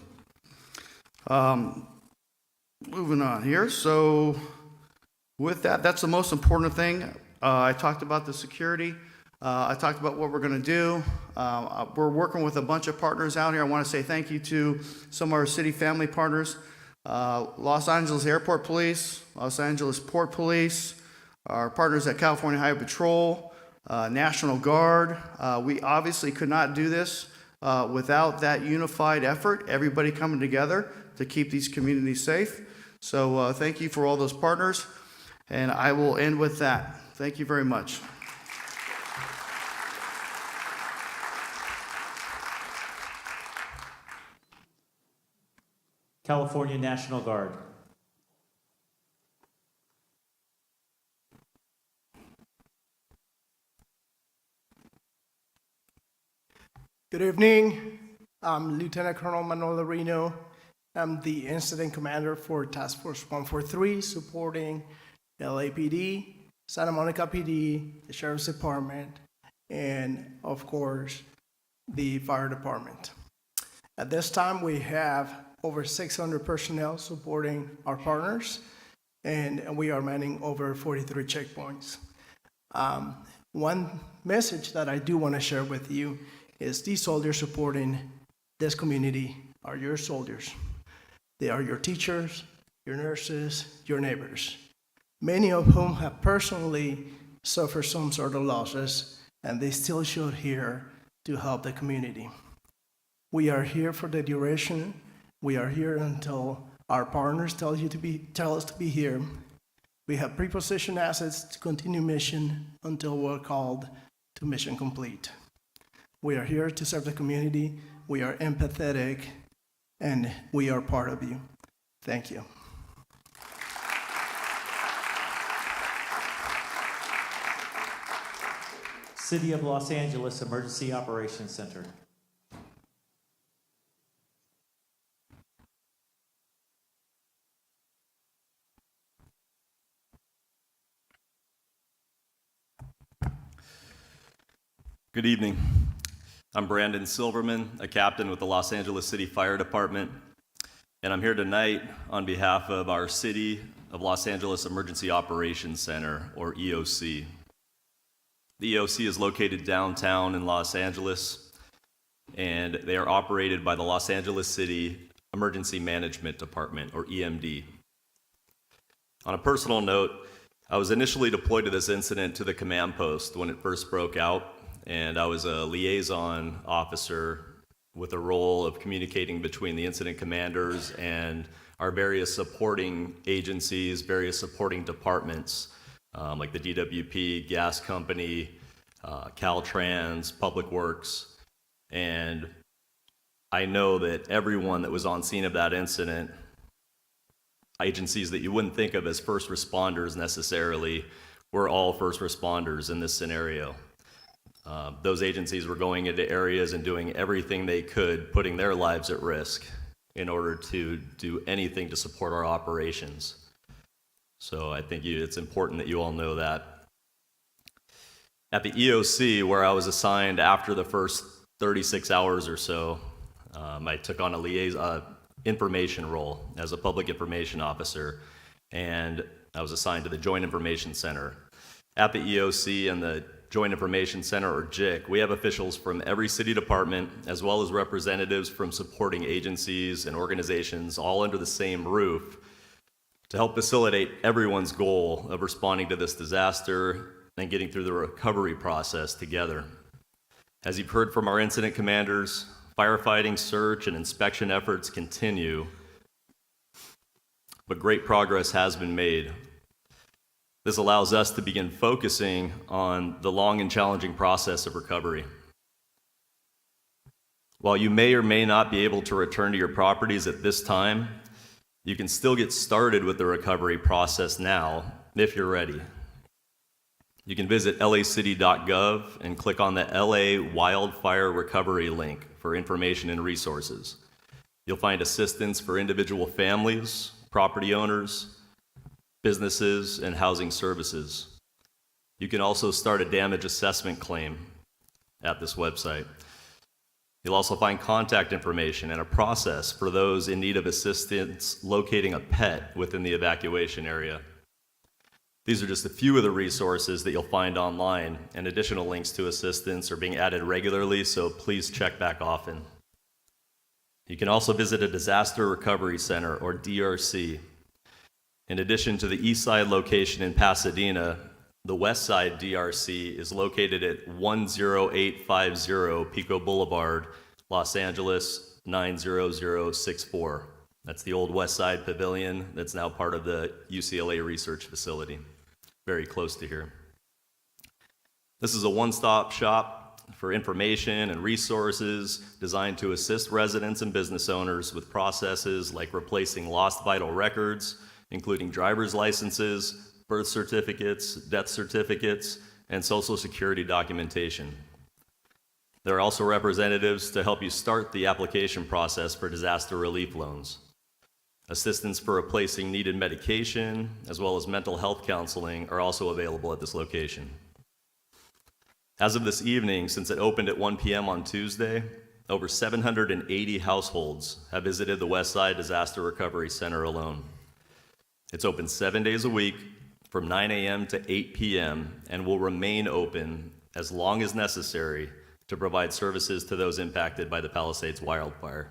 Moving on here. So with that, that's the most important thing. I talked about the security. I talked about what we're going to do. We're working with a bunch of partners out here. I want to say thank you to some of our city family partners. Los Angeles Airport Police, Los Angeles Port Police, our partners at California Highway Patrol, National Guard. We obviously could not do this without that unified effort, everybody coming together to keep these communities safe. So thank you for all those partners, and I will end with that. Thank you very much. California National Guard. Good evening. I'm Lieutenant Colonel Manuel Reno. I'm the Incident Commander for Task Force 143, supporting the LAPD, Santa Monica PD, the Sheriff's Department, and of course, the Fire Department. At this time, we have over 600 personnel supporting our partners, and we are manning over 43 checkpoints. One message that I do want to share with you is these soldiers supporting this community are your soldiers. They are your teachers, your nurses, your neighbors, many of whom have personally suffered some sort of losses, and they still showed here to help the community. We are here for the duration. We are here until our partners tell us to be here. We have pre-positioned assets to continue mission until we're called to mission complete. We are here to serve the community. We are empathetic, and we are part of you. Thank you. City of Los Angeles Emergency Operations Center. Good evening. I'm Brandon Silverman, a captain with the Los Angeles City Fire Department, and I'm here tonight on behalf of our City of Los Angeles Emergency Operations Center, or EOC. The EOC is located downtown in Los Angeles, and they are operated by the Los Angeles City Emergency Management Department, or EMD. On a personal note, I was initially deployed to this incident to the command post when it first broke out, and I was a liaison officer with a role of communicating between the incident commanders and our various supporting agencies, various supporting departments, like the DWP, gas company, Caltrans, Public Works. And I know that everyone that was on scene of that incident, agencies that you wouldn't think of as first responders necessarily, were all first responders in this scenario. Those agencies were going into areas and doing everything they could, putting their lives at risk in order to do anything to support our operations. So I think it's important that you all know that. At the EOC, where I was assigned after the first 36 hours or so, I took on a information role as a public information officer, and I was assigned to the Joint Information Center. At the EOC and the Joint Information Center, or JIC, we have officials from every city department, as well as representatives from supporting agencies and organizations, all under the same roof, to help facilitate everyone's goal of responding to this disaster and getting through the recovery process together. As you've heard from our incident commanders, firefighting, search, and inspection efforts continue, but great progress has been made. This allows us to begin focusing on the long and challenging process of recovery. While you may or may not be able to return to your properties at this time, you can still get started with the recovery process now if you're ready. You can visit lacity.gov and click on the LA Wildfire Recovery link for information and resources. You'll find assistance for individual families, property owners, businesses, and housing services. You can also start a damage assessment claim at this website. You'll also find contact information and a process for those in need of assistance locating a pet within the evacuation area. These are just a few of the resources that you'll find online, and additional links to assistance are being added regularly, so please check back often. You can also visit a Disaster Recovery Center, or DRC. In addition to the East Side location in Pasadena, the West Side DRC is located at 10850 Pico Boulevard, Los Angeles 90064. That's the old West Side Pavilion that's now part of the UCLA Research Facility, very close to here. This is a one-stop shop for information and resources designed to assist residents and business owners with processes like replacing lost vital records, including driver's licenses, birth certificates, death certificates, and Social Security documentation. There are also representatives to help you start the application process for disaster relief loans. Assistance for replacing needed medication, as well as mental health counseling, are also available at this location. As of this evening, since it opened at 1 p.m. on Tuesday, over 780 households have visited the Westside Disaster Recovery Center alone. It's open 7 days a week from 9 a.m. to 8 p.m. and will remain open as long as necessary to provide services to those impacted by the Palisades wildfire.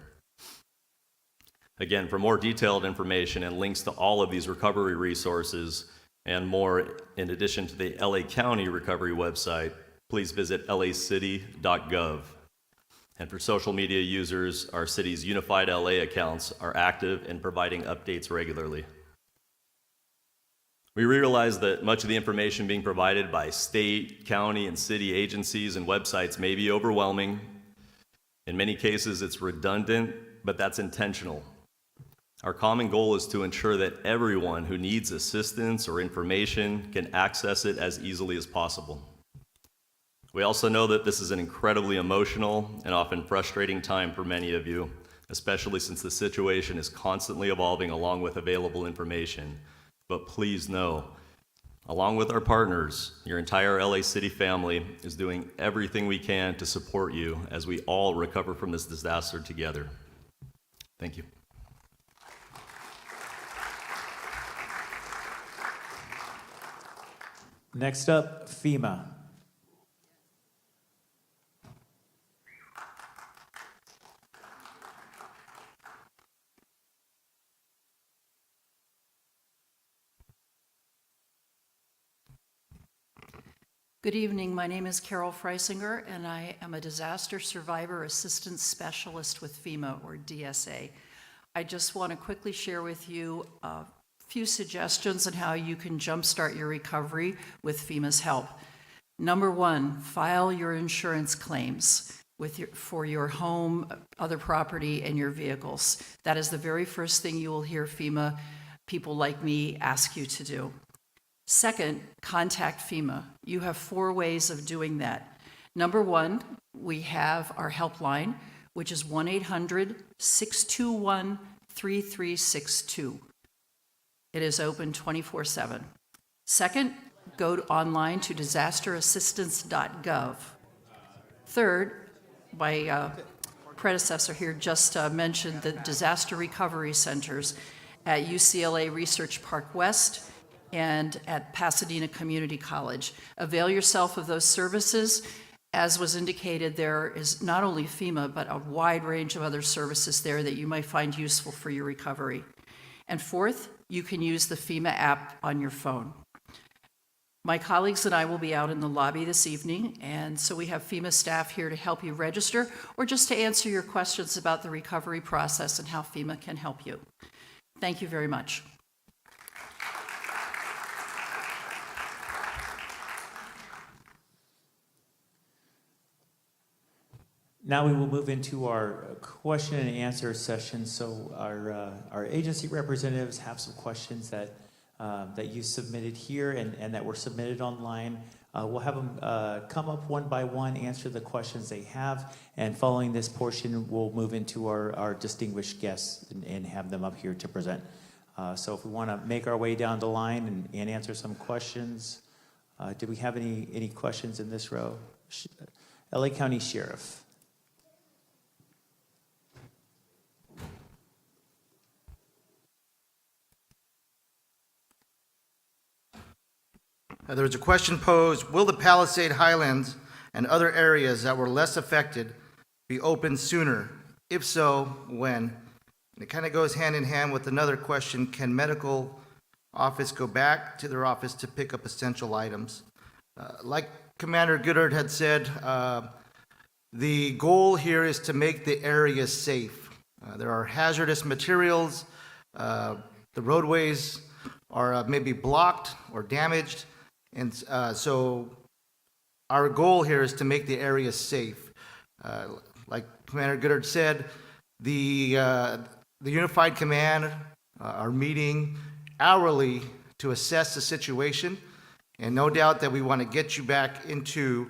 Again, for more detailed information and links to all of these recovery resources and more, in addition to the LA County Recovery website, please visit lacity.gov. And for social media users, our city's Unified LA accounts are active and providing updates regularly. We realize that much of the information being provided by state, county, and city agencies and websites may be overwhelming. In many cases, it's redundant, but that's intentional. Our common goal is to ensure that everyone who needs assistance or information can access it as easily as possible. We also know that this is an incredibly emotional and often frustrating time for many of you, especially since the situation is constantly evolving along with available information. But please know, along with our partners, your entire LA City family is doing everything we can to support you as we all recover from this disaster together. Thank you. Next up, FEMA. Good evening. My name is Carol Freisinger, and I am a Disaster Survivor Assistance Specialist with FEMA, or DSA. I just want to quickly share with you a few suggestions on how you can jumpstart your recovery with FEMA's help. Number one, file your insurance claims for your home, other property, and your vehicles. That is the very first thing you will hear FEMA people like me ask you to do. Second, contact FEMA. You have 4 ways of doing that. Number one, we have our helpline, which is 1-800-621-3362. It is open 24/7. Second, go online to disasterassistance.gov. Third, my predecessor here just mentioned the disaster recovery centers at UCLA Research Park West and at Pasadena Community College. Avail yourself of those services. As was indicated, there is not only FEMA, but a wide range of other services there that you might find useful for your recovery. And fourth, you can use the FEMA app on your phone. My colleagues and I will be out in the lobby this evening, and so we have FEMA staff here to help you register or just to answer your questions about the recovery process and how FEMA can help you. Thank you very much. Now we will move into our question and answer session. So our agency representatives have some questions that you submitted here and that were submitted online. We'll have them come up one by one, answer the questions they have, and following this portion, we'll move into our distinguished guests and have them up here to present. So if we want to make our way down the line and answer some questions, do we have any questions in this row? LA County Sheriff. There was a question posed, will the Palisade Highlands and other areas that were less affected be open sooner? If so, when? And it kind of goes hand in hand with another question, can medical office go back to their office to pick up essential items? Like Commander Goodard had said, the goal here is to make the area safe. There are hazardous materials, the roadways are maybe blocked or damaged, and so our goal here is to make the area safe. Like Commander Goodard said, the Unified Command are meeting hourly to assess the situation, and no doubt that we want to get you back into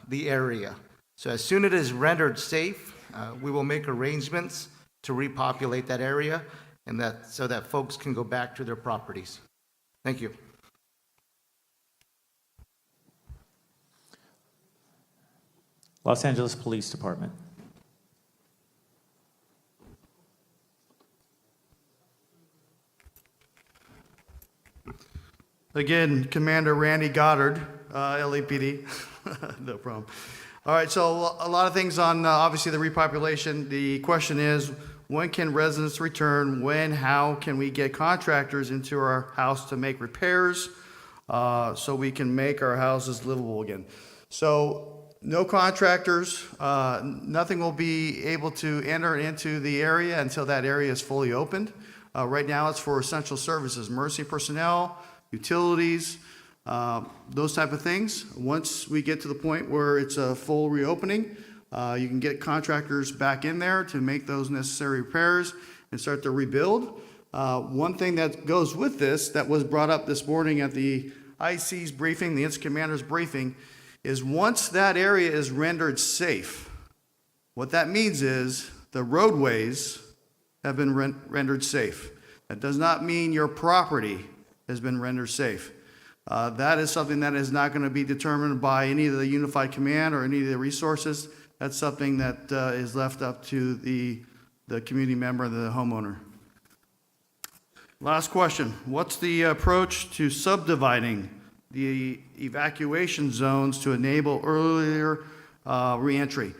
the area. So as soon as it is rendered safe, we will make arrangements to repopulate that area, and so that folks can go back to their properties. Thank you. Los Angeles Police Department. Again, Commander Randy Goddard, LAPD. No problem. All right, so a lot of things on obviously the repopulation. The question is, when can residents return? When, how can we get contractors into our house to make repairs so we can make our houses livable again? So no contractors, nothing will be able to enter into the area until that area is fully opened. Right now it's for essential services, emergency personnel, utilities, those type of things. Once we get to the point where it's a full reopening, you can get contractors back in there to make those necessary repairs and start to rebuild. One thing that goes with this that was brought up this morning at the IC's briefing, the Incident Commander's briefing, is once that area is rendered safe, what that means is the roadways have been rendered safe. That does not mean your property has been rendered safe. That is something that is not going to be determined by any of the Unified Command or any of the resources. That's something that is left up to the community member, the homeowner. Last question. What's the approach to subdividing the evacuation zones to enable earlier reentry?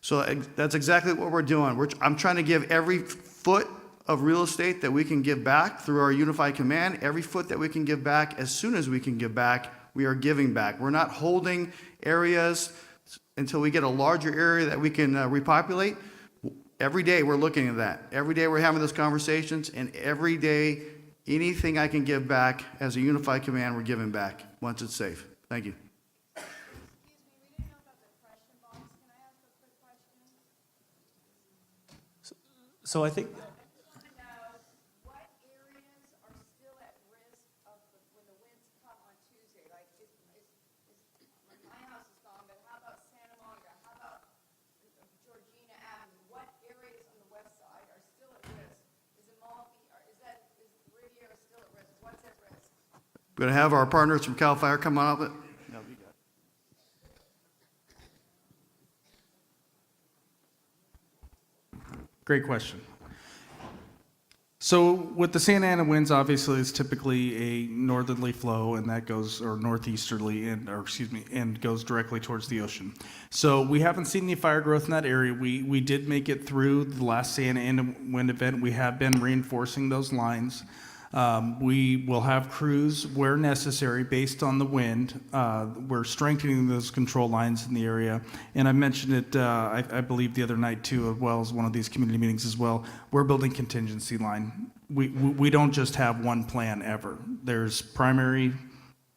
So that's exactly what we're doing. I'm trying to give every foot of real estate that we can give back through our Unified Command, every foot that we can give back, as soon as we can give back, we are giving back. We're not holding areas until we get a larger area that we can repopulate. Every day we're looking at that. Every day we're having those conversations, and every day anything I can give back as a Unified Command, we're giving back once it's safe. Thank you. So I think We're going to have our partners from CAL FIRE come on up. Great question. So with the Santa Ana winds, obviously it's typically a northerly flow, and that goes, or northeasterly, and goes directly towards the ocean. So we haven't seen any fire growth in that area. We did make it through the last Santa Ana wind event. We have been reinforcing those lines. We will have crews where necessary based on the wind. We're strengthening those control lines in the area. And I mentioned it, I believe, the other night too, as well as one of these community meetings as well. We're building contingency line. We don't just have one plan ever. There's primary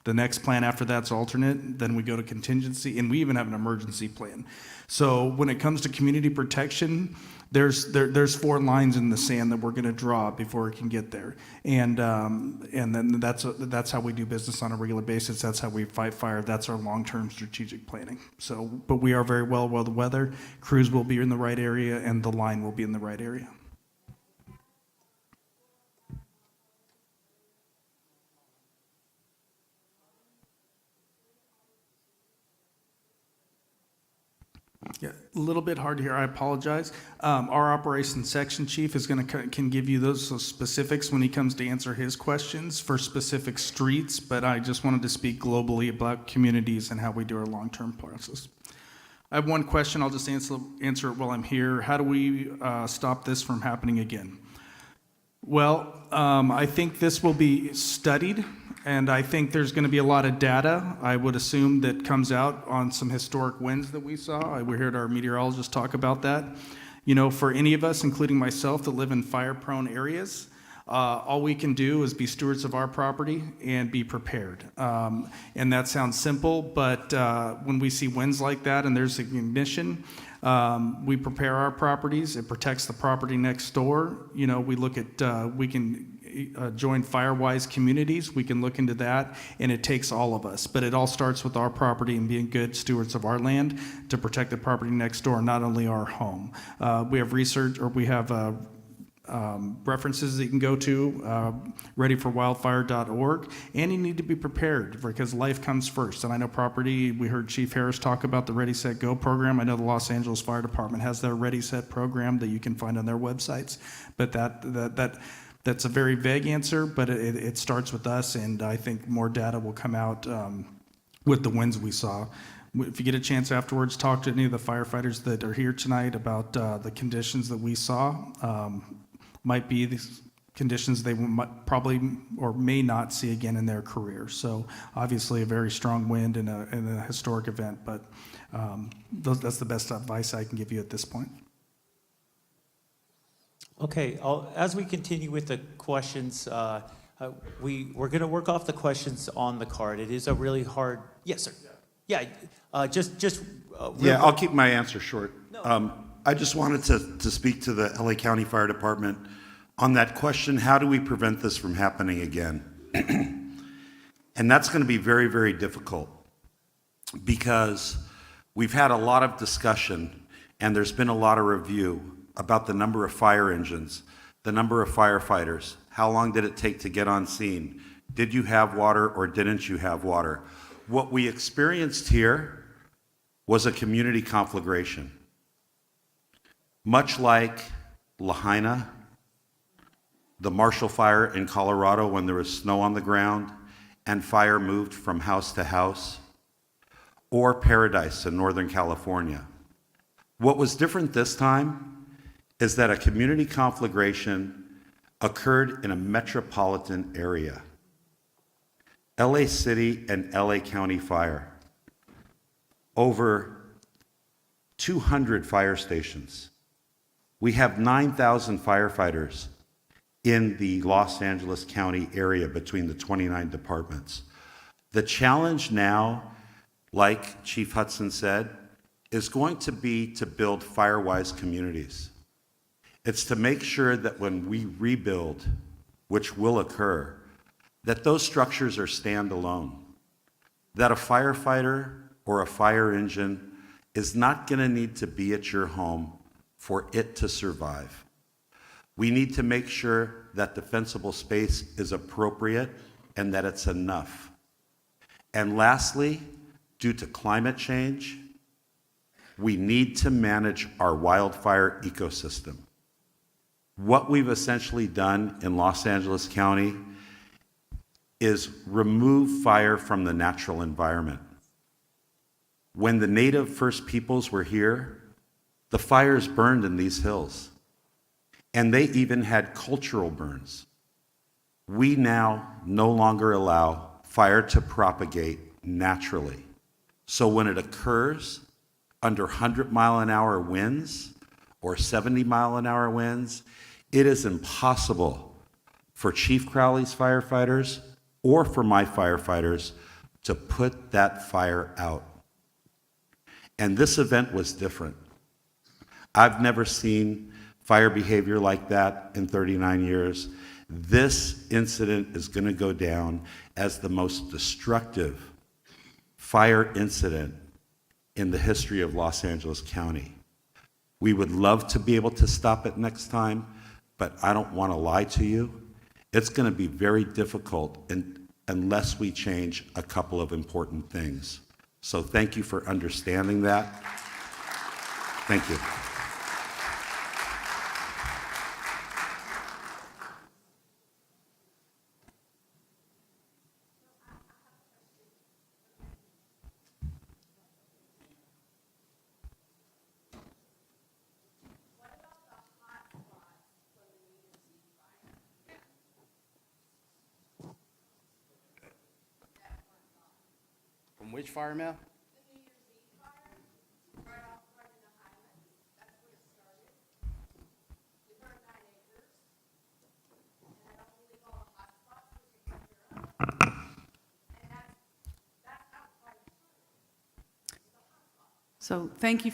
The next plan after that's alternate, then we go to contingency, and we even have an emergency plan. So when it comes to community protection, there's 4 lines in the sand that we're going to draw before it can get there, and then that's how we do business on a regular basis. That's how we fight fire. That's our long-term strategic planning. So, but we are very well the weather. Crews will be in the right area, and the line will be in the right area. Yeah, a little bit hard here. I apologize. Our operations section chief is can give you those specifics when he comes to answer his questions for specific streets, but I just wanted to speak globally about communities and how we do our long-term process. I have one question. I'll just answer it while I'm here. How do we stop this from happening again? Well, I think this will be studied, and I think there's going to be a lot of data, I would assume, that comes out on some historic winds that we saw. We heard our meteorologist talk about that. You know, for any of us, including myself, that live in fire-prone areas, all we can do is be stewards of our property and be prepared. And that sounds simple, but when we see winds like that and there's ignition, we prepare our properties. It protects the property next door. You know, we look at, we can join Firewise communities. We can look into that, and it takes all of us. But it all starts with our property and being good stewards of our land to protect the property next door, not only our home. We have research, or we have references that you can go to, readyforwildfire.org, and you need to be prepared because life comes first. And I know property, we heard Chief Harris talk about the Ready, Set, Go program. I know the Los Angeles Fire Department has their Ready, Set program that you can find on their websites. But that's a very vague answer, but it starts with us, and I think more data will come out with the winds we saw. If you get a chance afterwards, talk to any of the firefighters that are here tonight about the conditions that we saw. Might be these conditions they probably or may not see again in their career. So obviously a very strong wind in a historic event, but that's the best advice I can give you at this point. Okay, as we continue with the questions, we're going to work off the questions on the card. It is a really hard. Yes, sir. Yeah, just. Yeah, I'll keep my answer short. I just wanted to speak to the LA County Fire Department on that question, how do we prevent this from happening again? And that's going to be very, very difficult because we've had a lot of discussion and there's been a lot of review about the number of fire engines, the number of firefighters, how long did it take to get on scene? Did you have water or didn't you have water? What we experienced here was a community conflagration. Much like Lahaina, the Marshall Fire in Colorado when there was snow on the ground and fire moved from house to house, or Paradise in Northern California. What was different this time is that a community conflagration occurred in a metropolitan area. LA City and LA County Fire. Over 200 fire stations. We have 9,000 firefighters in the Los Angeles County area between the 29 departments. The challenge now, like Chief Hudson said, is going to be to build Firewise communities. It's to make sure that when we rebuild, which will occur, that those structures are standalone, that a firefighter or a fire engine is not going to need to be at your home for it to survive. We need to make sure that defensible space is appropriate and that it's enough. And lastly, due to climate change, we need to manage our wildfire ecosystem. What we've essentially done in Los Angeles County is remove fire from the natural environment. When the native First Peoples were here, the fires burned in these hills. And they even had cultural burns. We now no longer allow fire to propagate naturally. So when it occurs under 100-mile-an-hour winds or 70-mile-an-hour winds, it is impossible for Chief Crowley's firefighters or for my firefighters to put that fire out. And this event was different. I've never seen fire behavior like that in 39 years. This incident is going to go down as the most destructive fire incident in the history of Los Angeles County. We would love to be able to stop it next time, but I don't want to lie to you. It's going to be very difficult unless we change a couple of important things. So thank you for understanding that. Thank you. From which fire, Mel? So thank you.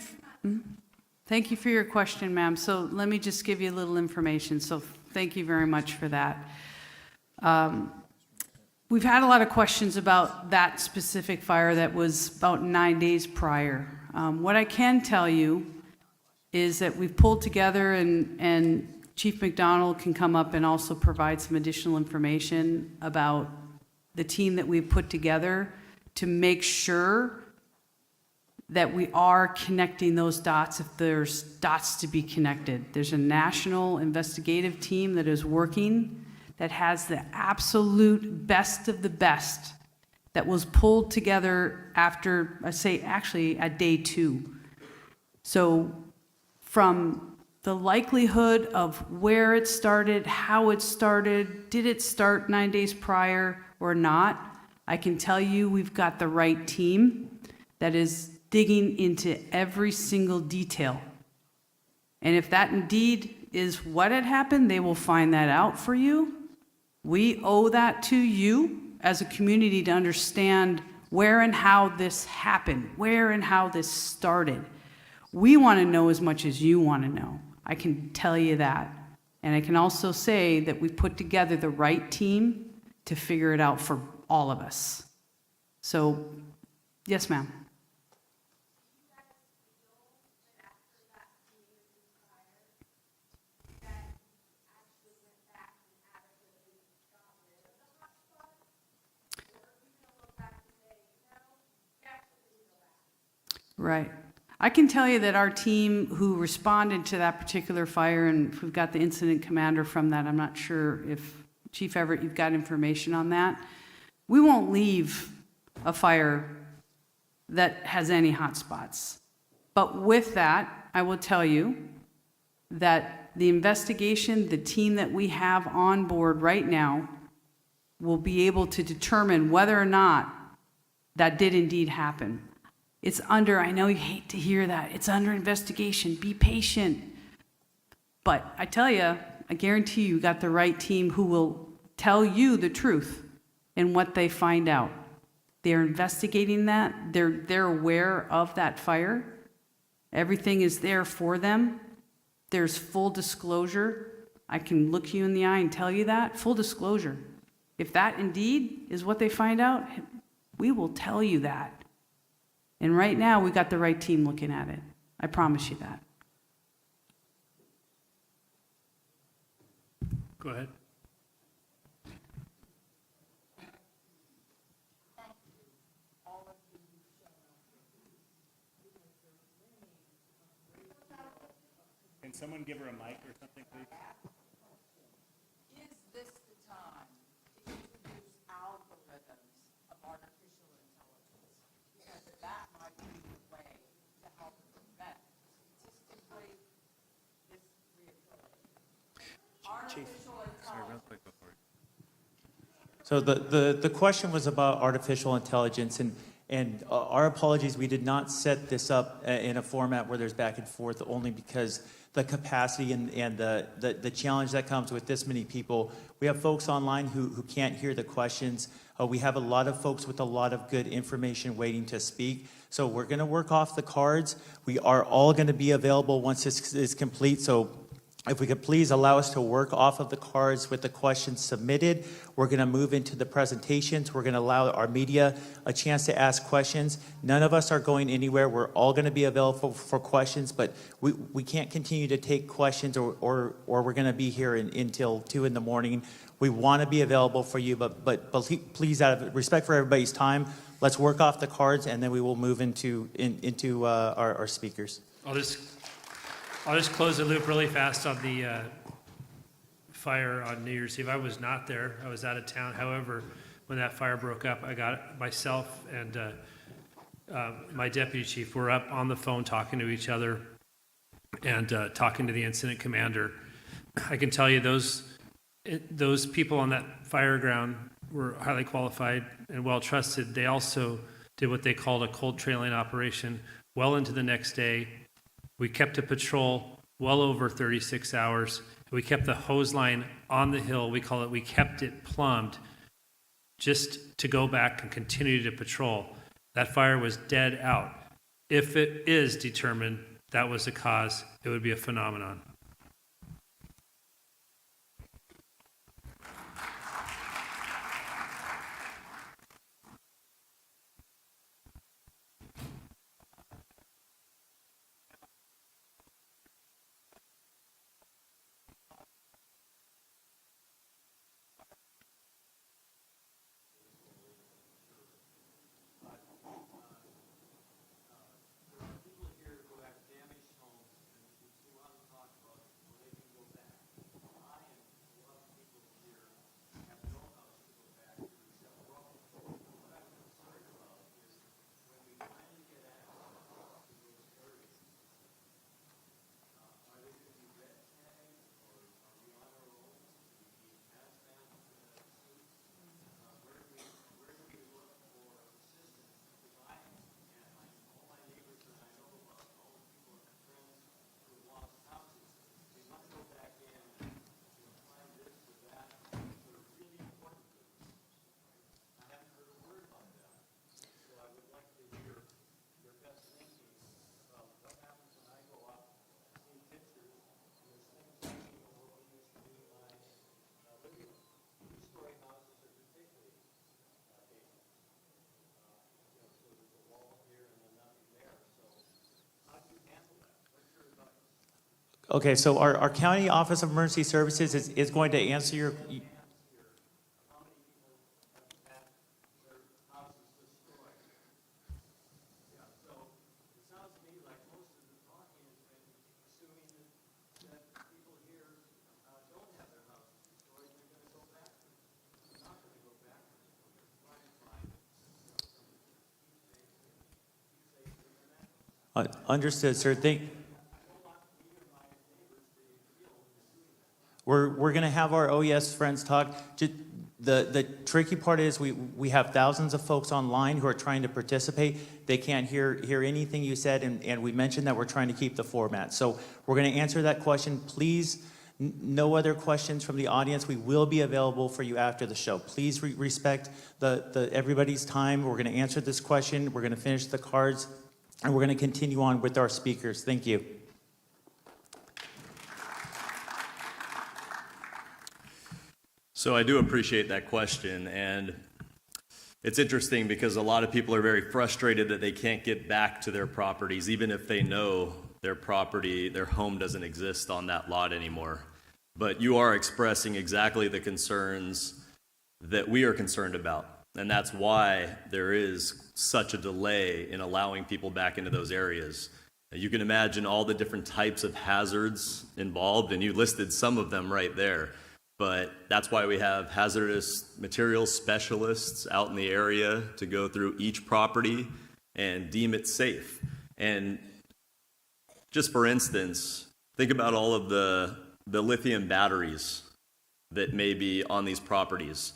Thank you for your question, ma'am. So let me just give you a little information. So thank you very much for that. We've had a lot of questions about that specific fire that was about 9 days prior. What I can tell you is that we've pulled together, and Chief McDonald can come up and also provide some additional information about the team that we've put together to make sure that we are connecting those dots if there's dots to be connected. There's a national investigative team that is working that has the absolute best of the best that was pulled together after, I say actually at day 2. So from the likelihood of where it started, how it started, did it start 9 days prior or not, I can tell you we've got the right team that is digging into every single detail. And if that indeed is what had happened, they will find that out for you. We owe that to you as a community to understand where and how this happened, where and how this started. We want to know as much as you want to know. I can tell you that. And I can also say that we put together the right team to figure it out for all of us. So, yes, ma'am. Right. I can tell you that our team who responded to that particular fire, and we've got the incident commander from that, I'm not sure if, Chief Everett, you've got information on that. We won't leave a fire that has any hot spots. But with that, I will tell you that the investigation, the team that we have on board right now, will be able to determine whether or not that did indeed happen. It's under, I know you hate to hear that, it's under investigation, be patient. But I tell you, I guarantee you got the right team who will tell you the truth and what they find out. They're investigating that, they're aware of that fire. Everything is there for them. There's full disclosure. I can look you in the eye and tell you that, full disclosure. If that indeed is what they find out, we will tell you that. And right now, we got the right team looking at it. I promise you that. Go ahead. Can someone give her a mic or something, please? Is this the time to introduce algorithms of artificial intelligence? Because that might be the way to help prevent statistically this reoccurring. Chief, sorry, real quick before. So the question was about artificial intelligence, And our apologies, we did not set this up in a format where there's back and forth, only because the capacity and the challenge that comes with this many people. We have folks online who can't hear the questions. We have a lot of folks with a lot of good information waiting to speak. So we're going to work off the cards. We are all going to be available once this is complete. So if we could please allow us to work off of the cards with the questions submitted, we're going to move into the presentations. We're going to allow our media a chance to ask questions. None of us are going anywhere. We're all going to be available for questions, but we can't continue to take questions or we're going to be here until 2 in the morning. We want to be available for you, but please, out of respect for everybody's time, let's work off the cards, and then we will move into our speakers. I'll just close the loop really fast on the fire on New Year's Eve. I was not there. I was out of town. However, when that fire broke up, I got myself and my deputy chief were up on the phone talking to each other and talking to the incident commander. I can tell you those people on that fire ground were highly qualified and well trusted. They also did what they called a cold trailing operation well into the next day. We kept a patrol well over 36 hours. We kept the hose line on the hill. We kept it plumbed just to go back and continue to patrol. That fire was dead out. If it is determined that was the cause, it would be a phenomenon. Okay, so our County Office of Emergency Services is going to answer your... Understood, sir. We're going to have our OES friends talk. The tricky part is we have thousands of folks online who are trying to participate. They can't hear anything you said, and we mentioned that we're trying to keep the format. So we're going to answer that question. Please, no other questions from the audience. We will be available for you after the show. Please respect everybody's time. We're going to answer this question. We're going to finish the cards, and we're going to continue on with our speakers. Thank you. So I do appreciate that question, and it's interesting because a lot of people are very frustrated that they can't get back to their properties, even if they know their property, their home doesn't exist on that lot anymore. But you are expressing exactly the concerns that we are concerned about, and that's why there is such a delay in allowing people back into those areas. You can imagine all the different types of hazards involved, and you listed some of them right there. But that's why we have hazardous materials specialists out in the area to go through each property and deem it safe. And just for instance, think about all of the lithium batteries that may be on these properties.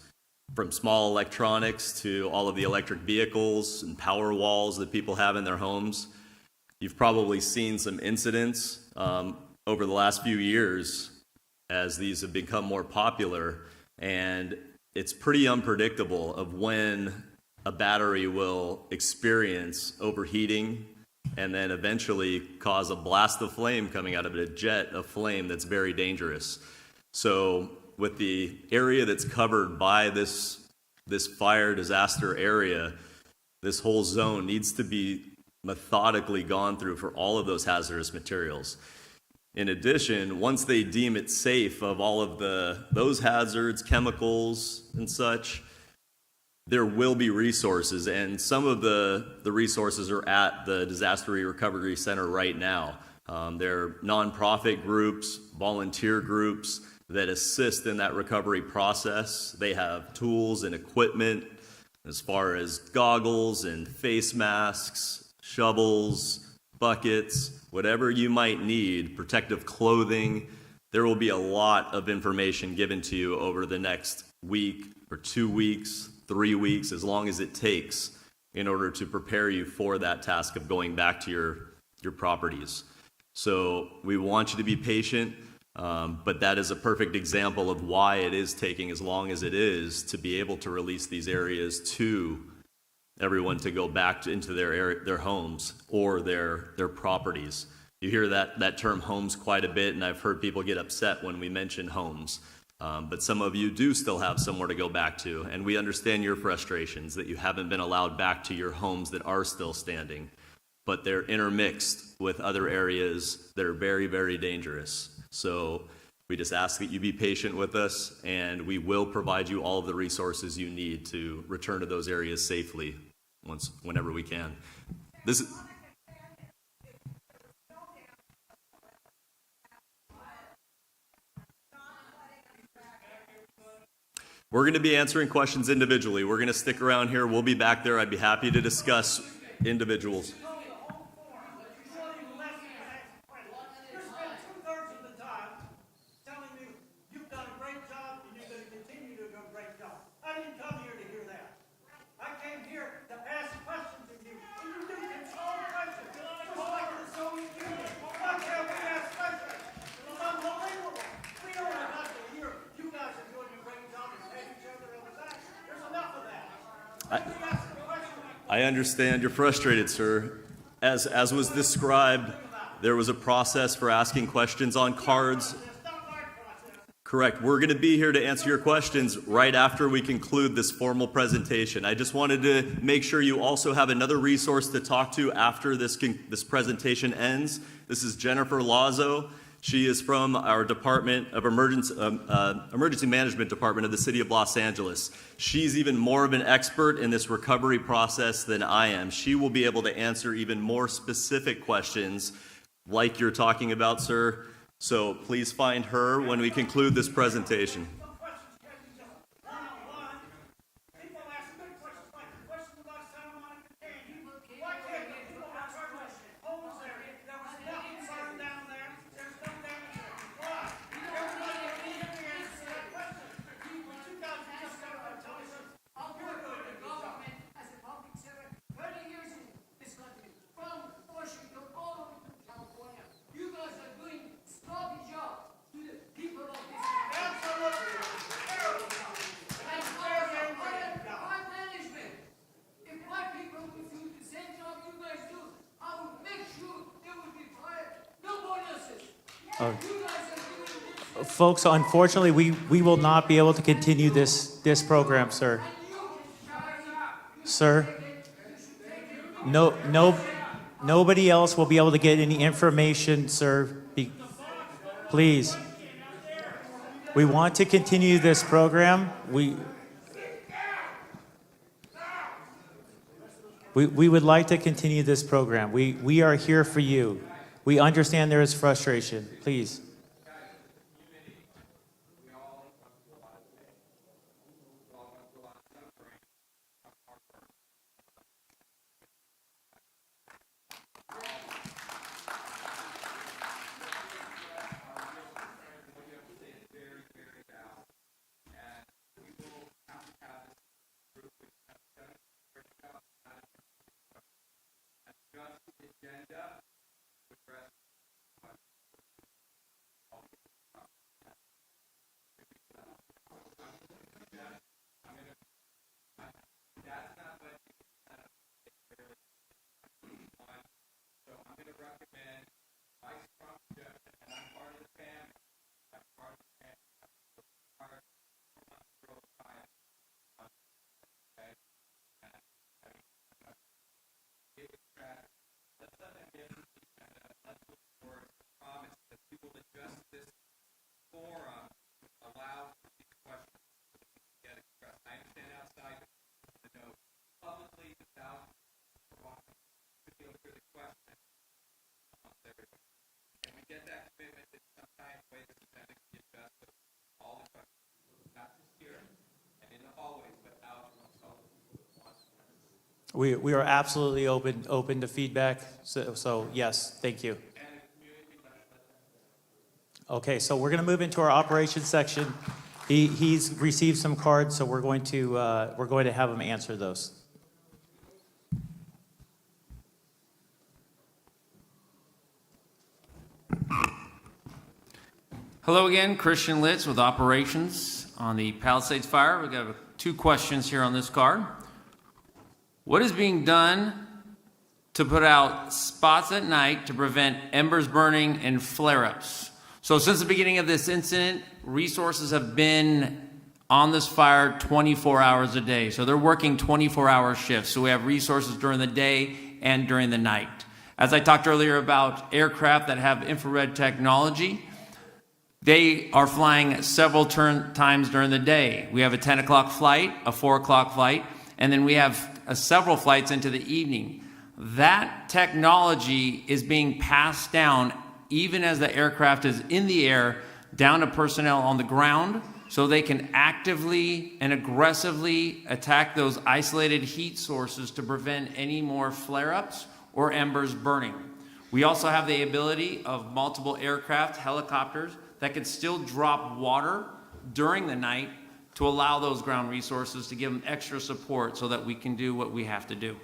from small electronics to all of the electric vehicles and power walls that people have in their homes. You've probably seen some incidents over the last few years as these have become more popular, and it's pretty unpredictable of when a battery will experience overheating and then eventually cause a blast of flame coming out of it, a jet of flame that's very dangerous. So with the area that's covered by this fire disaster area, this whole zone needs to be methodically gone through for all of those hazardous materials. In addition, once they deem it safe of all of those hazards, chemicals and such, there will be resources, and some of the resources are at the Disaster Recovery Center right now. They're nonprofit groups, volunteer groups that assist in that recovery process. They have tools and equipment as far as goggles and face masks, shovels, buckets, whatever you might need, protective clothing. There will be a lot of information given to you over the next week or 2 weeks, 3 weeks, as long as it takes in order to prepare you for that task of going back to your properties. So we want you to be patient, but that is a perfect example of why it is taking as long as it is to be able to release these areas to everyone to go back into their homes or their properties. You hear that term homes quite a bit, and I've heard people get upset when we mention homes. But some of you do still have somewhere to go back to, and we understand your frustrations that you haven't been allowed back to your homes that are still standing, but they're intermixed with other areas that are very, very dangerous. So we just ask that you be patient with us, and we will provide you all of the resources you need to return to those areas safely whenever we can. We're going to be answering questions individually. We're going to stick around here. We'll be back there. I'd be happy to discuss individuals. I understand you're frustrated, sir. As was described, there was a process for asking questions on cards. Correct. We're going to be here to answer your questions right after we conclude this formal presentation. I just wanted to make sure you also have another resource to talk to after this presentation ends. This is Jennifer Lazo. She is from our Department of Emergency Management Department of the City of Los Angeles. She's even more of an expert in this recovery process than I am. She will be able to answer even more specific questions like you're talking about, sir. So please find her when we conclude this presentation. Folks, unfortunately, we will not be able to continue this program, sir. Sir, nobody else will be able to get any information, sir. Please. We want to continue this program. We would like to continue this program. We are here for you. We understand there is frustration. Please. get that commitment in some kind of way that's going to be invested all the time, not just here and in the hallways, but out in the We are absolutely open to feedback. So yes, thank you. Okay, so we're going to move into our operations section. He's received some cards, so we're going to have him answer those. Hello again, Christian Litz with operations on the Palisades Fire. We've got 2 questions here on this card. What is being done to put out spots at night to prevent embers burning and flare-ups? So since the beginning of this incident, resources have been on this fire 24 hours a day. So they're working 24-hour shifts. So we have resources during the day and during the night. As I talked earlier about aircraft that have infrared technology, they are flying several times during the day. We have a 10 o'clock flight, a 4 o'clock flight, and then we have several flights into the evening. That technology is being passed down even as the aircraft is in the air down to personnel on the ground so they can actively and aggressively attack those isolated heat sources to prevent any more flare-ups or embers burning. We also have the ability of multiple aircraft, helicopters, that could still drop water during the night to allow those ground resources to give them extra support so that we can do what we have to do.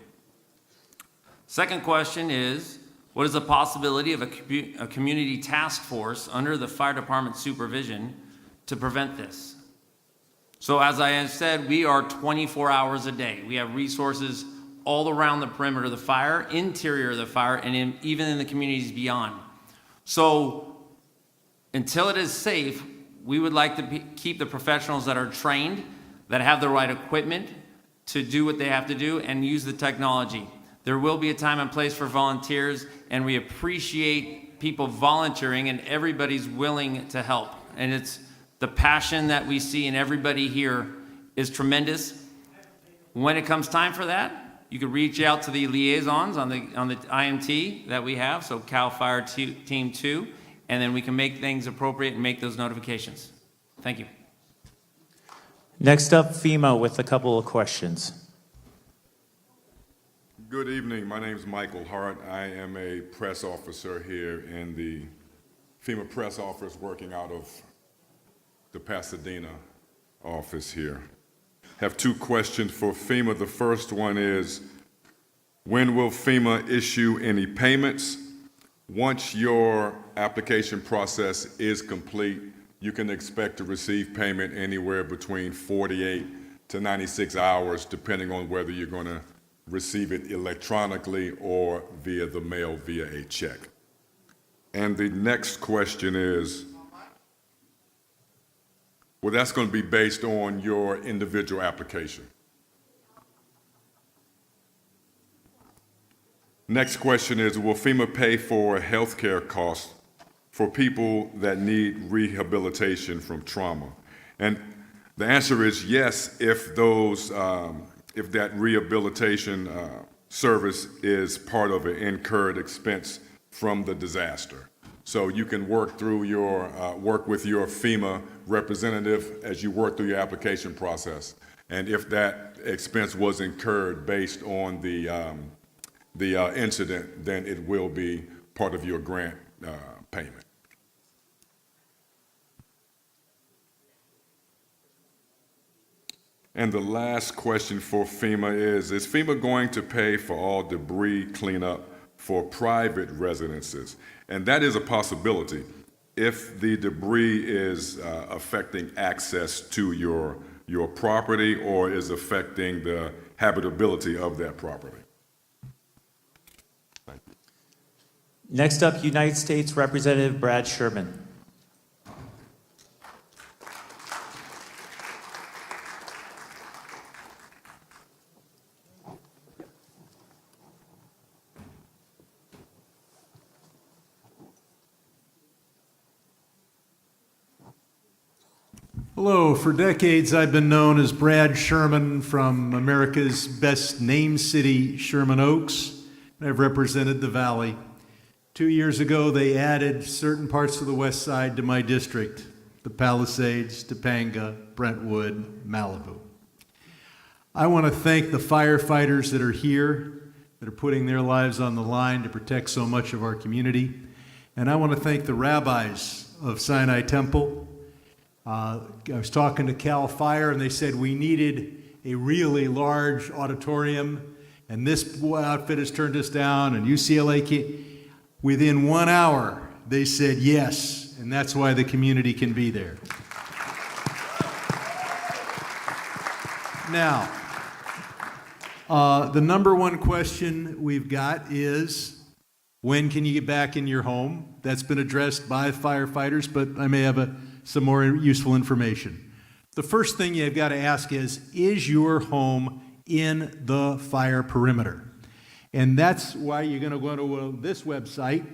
Second question is, what is the possibility of a community task force under the fire department supervision to prevent this? So as I have said, we are 24 hours a day. We have resources all around the perimeter of the fire, interior of the fire, and even in the communities beyond. So until it is safe, we would like to keep the professionals that are trained, that have the right equipment to do what they have to do and use the technology. There will be a time and place for volunteers, and we appreciate people volunteering, and everybody's willing to help. And it's the passion that we see in everybody here is tremendous. When it comes time for that, you can reach out to the liaisons on the IMT that we have, so CAL FIRE Team 2, and then we can make things appropriate and make those notifications. Thank you. Next up, FEMA with a couple of questions. Good evening. My name is Michael Hart. I am a press officer here in the FEMA press office working out of the Pasadena office here. Have 2 questions for FEMA. The first one is, when will FEMA issue any payments? Once your application process is complete, you can expect to receive payment anywhere between 48 to 96 hours, depending on whether you're going to receive it electronically or via the mail via a check. And the next question is, well, that's going to be based on your individual application. Next question is, will FEMA pay for healthcare costs for people that need rehabilitation from trauma? And the answer is yes, if that rehabilitation service is part of an incurred expense from the disaster. So you can work through your work with your FEMA representative as you work through your application process. And if that expense was incurred based on the incident, then it will be part of your grant payment. And the last question for FEMA is FEMA going to pay for all debris cleanup for private residences? And that is a possibility if the debris is affecting access to your property or is affecting the habitability of that property. Thank you. Next up, United States Representative Brad Sherman. Hello. For decades, I've been known as Brad Sherman from America's best named city, Sherman Oaks. I've represented the Valley. 2 years ago, they added certain parts of the west side to my district, the Palisades, Topanga, Brentwood, Malibu. I want to thank the firefighters that are here, that are putting their lives on the line to protect so much of our community. And I want to thank the rabbis of Sinai Temple. I was talking to Cal Fire, and they said we needed a really large auditorium, and this outfit has turned us down, and UCLA within 1 hour, they said yes, and that's why the community can be there. Now, the number one question we've got is, when can you get back in your home? That's been addressed by firefighters, but I may have some more useful information. The first thing you've got to ask is your home in the fire perimeter? And that's why you're going to go to this website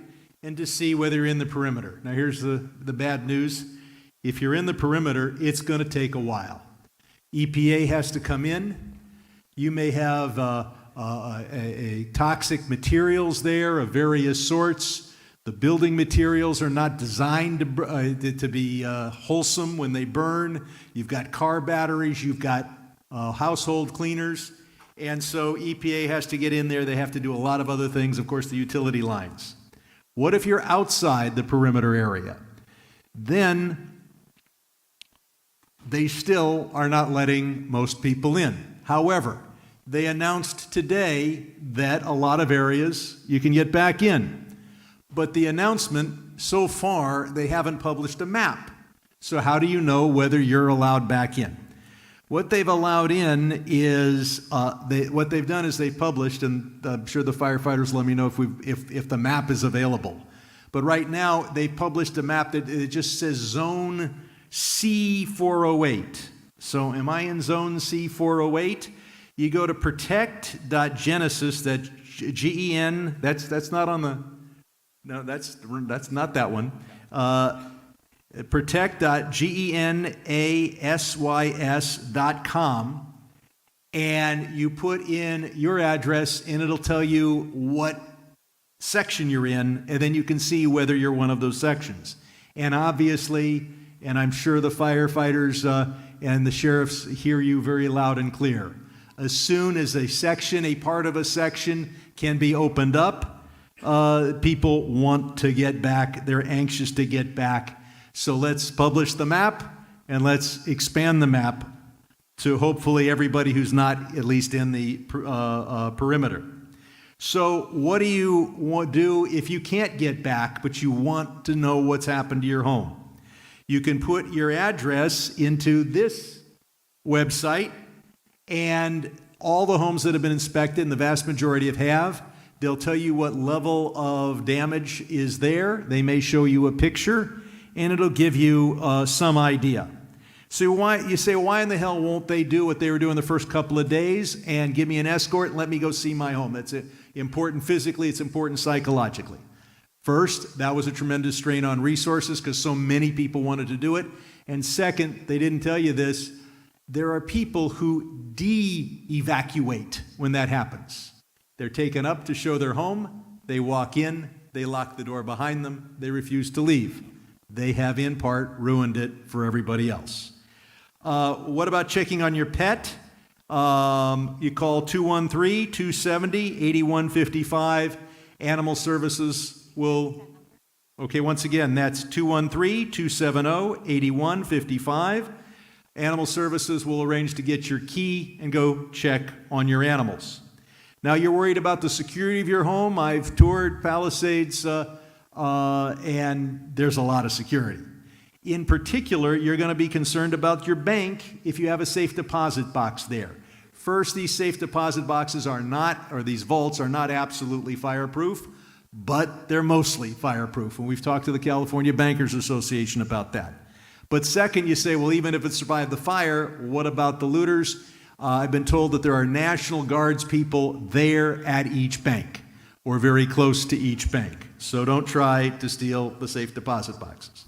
and to see whether you're in the perimeter. Now here's the bad news. If you're in the perimeter, it's going to take a while. EPA has to come in. You may have toxic materials there of various sorts. The building materials are not designed to be wholesome when they burn. You've got car batteries, you've got household cleaners, and so EPA has to get in there. They have to do a lot of other things, of course, the utility lines. What if you're outside the perimeter area? Then they still are not letting most people in. However, they announced today that a lot of areas you can get back in. But the announcement, so far, they haven't published a map. So how do you know whether you're allowed back in? What they've allowed in is, what they've done is they've published, and I'm sure the firefighters let me know if the map is available. But right now, they've published a map that it just says Zone C408. So am I in Zone C408? You go to protect.genesis, that's G-E-N, that's not on the, no, that's not that one. Protect.genesys.com, and you put in your address, and it'll tell you what section you're in, and then you can see whether you're one of those sections. And obviously, and I'm sure the firefighters and the sheriffs hear you very loud and clear. As soon as a part of a section can be opened up, people want to get back. They're anxious to get back. So let's publish the map, and let's expand the map to hopefully everybody who's not at least in the perimeter. So what do you want to do if you can't get back, but you want to know what's happened to your home? You can put your address into this website, and all the homes that have been inspected, and the vast majority have, they'll tell you what level of damage is there. They may show you a picture, and it'll give you some idea. So you say, why in the hell won't they do what they were doing the first couple of days and give me an escort and let me go see my home? That's important physically, it's important psychologically. First, that was a tremendous strain on resources because so many people wanted to do it. And second, they didn't tell you this, there are people who de-evacuate when that happens. They're taken up to show their home, they walk in, they lock the door behind them, they refuse to leave. They have, in part, ruined it for everybody else. What about checking on your pet? You call 213-270-8155. Animal Services will, okay, once again, that's 213-270-8155. Animal Services will arrange to get your key and go check on your animals. Now, you're worried about the security of your home. I've toured Palisades, and there's a lot of security. In particular, you're going to be concerned about your bank if you have a safe deposit box there. First, these safe deposit boxes are not, or these vaults are not absolutely fireproof, but they're mostly fireproof. And we've talked to the California Bankers Association about that. But second, you say, well, even if it survived the fire, what about the looters? I've been told that there are National Guards people there at each bank, or very close to each bank. So don't try to steal the safe deposit boxes.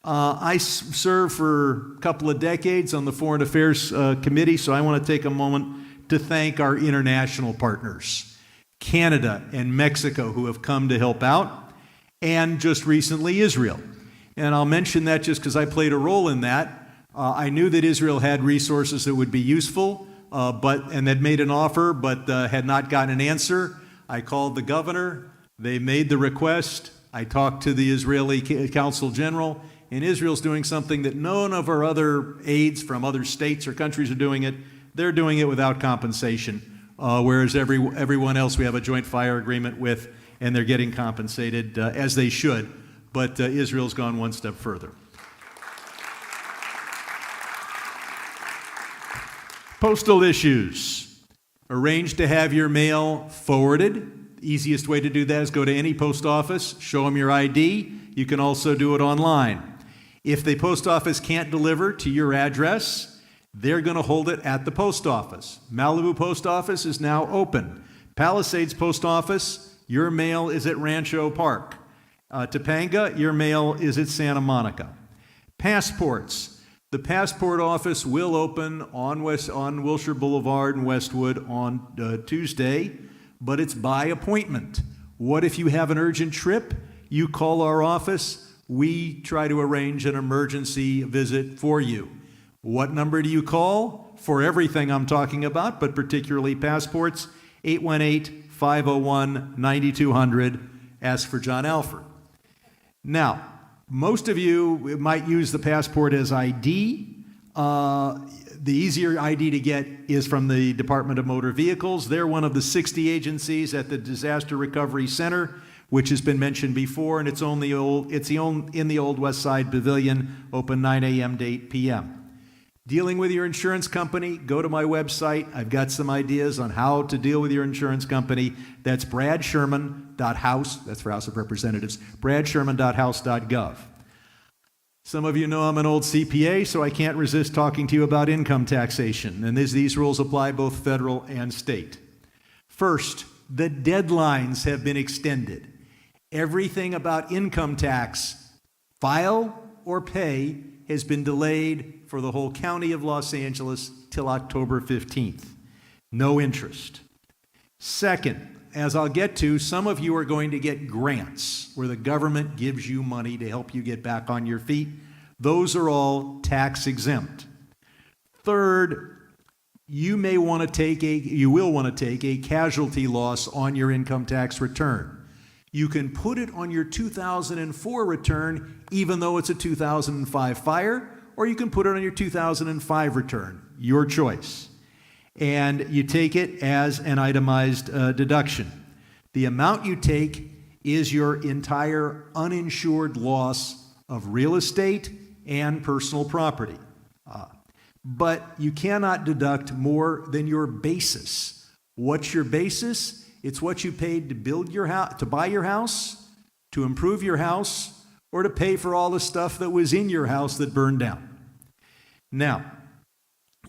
I served for a couple of decades on the Foreign Affairs Committee, so I want to take a moment to thank our international partners, Canada and Mexico, who have come to help out. and just recently Israel. And I'll mention that just because I played a role in that. I knew that Israel had resources that would be useful, and had made an offer, but had not gotten an answer. I called the governor. They made the request. I talked to the Israeli Consul General, and Israel's doing something that none of our other aides from other states or countries are doing it. They're doing it without compensation, whereas everyone else we have a joint fire agreement with, and they're getting compensated as they should. But Israel's gone one step further. Postal issues. Arrange to have your mail forwarded. The easiest way to do that is go to any post office, show them your ID. You can also do it online. If the post office can't deliver to your address, they're going to hold it at the post office. Malibu Post Office is now open. Palisades Post Office, your mail is at Rancho Park. Topanga, your mail is at Santa Monica. Passports. The passport office will open on Wilshire Boulevard in Westwood on Tuesday, but it's by appointment. What if you have an urgent trip? You call our office. We try to arrange an emergency visit for you. What number do you call? For everything I'm talking about, but particularly passports, 818-501-9200. Ask for John Alford. Now, most of you might use the passport as ID. The easier ID to get is from the Department of Motor Vehicles. They're one of the 60 agencies at the Disaster Recovery Center, which has been mentioned before, and it's in the old West Side Pavilion, open 9 a.m. to 8 p.m. Dealing with your insurance company, go to my website. I've got some ideas on how to deal with your insurance company. That's bradsherman.house, that's for House of Representatives, bradsherman.house.gov. Some of you know I'm an old CPA, so I can't resist talking to you about income taxation. And these rules apply both federal and state. First, the deadlines have been extended. Everything about income tax, file or pay, has been delayed for the whole county of Los Angeles till October 15th. No interest. Second, as I'll get to, some of you are going to get grants where the government gives you money to help you get back on your feet. Those are all tax exempt. Third, you will want to take a casualty loss on your income tax return. You can put it on your 2004 return even though it's a 2005 fire, or you can put it on your 2005 return, your choice. And you take it as an itemized deduction. The amount you take is your entire uninsured loss of real estate and personal property. But you cannot deduct more than your basis. What's your basis? It's what you paid to build your house, to buy your house, to improve your house, or to pay for all the stuff that was in your house that burned down. Now,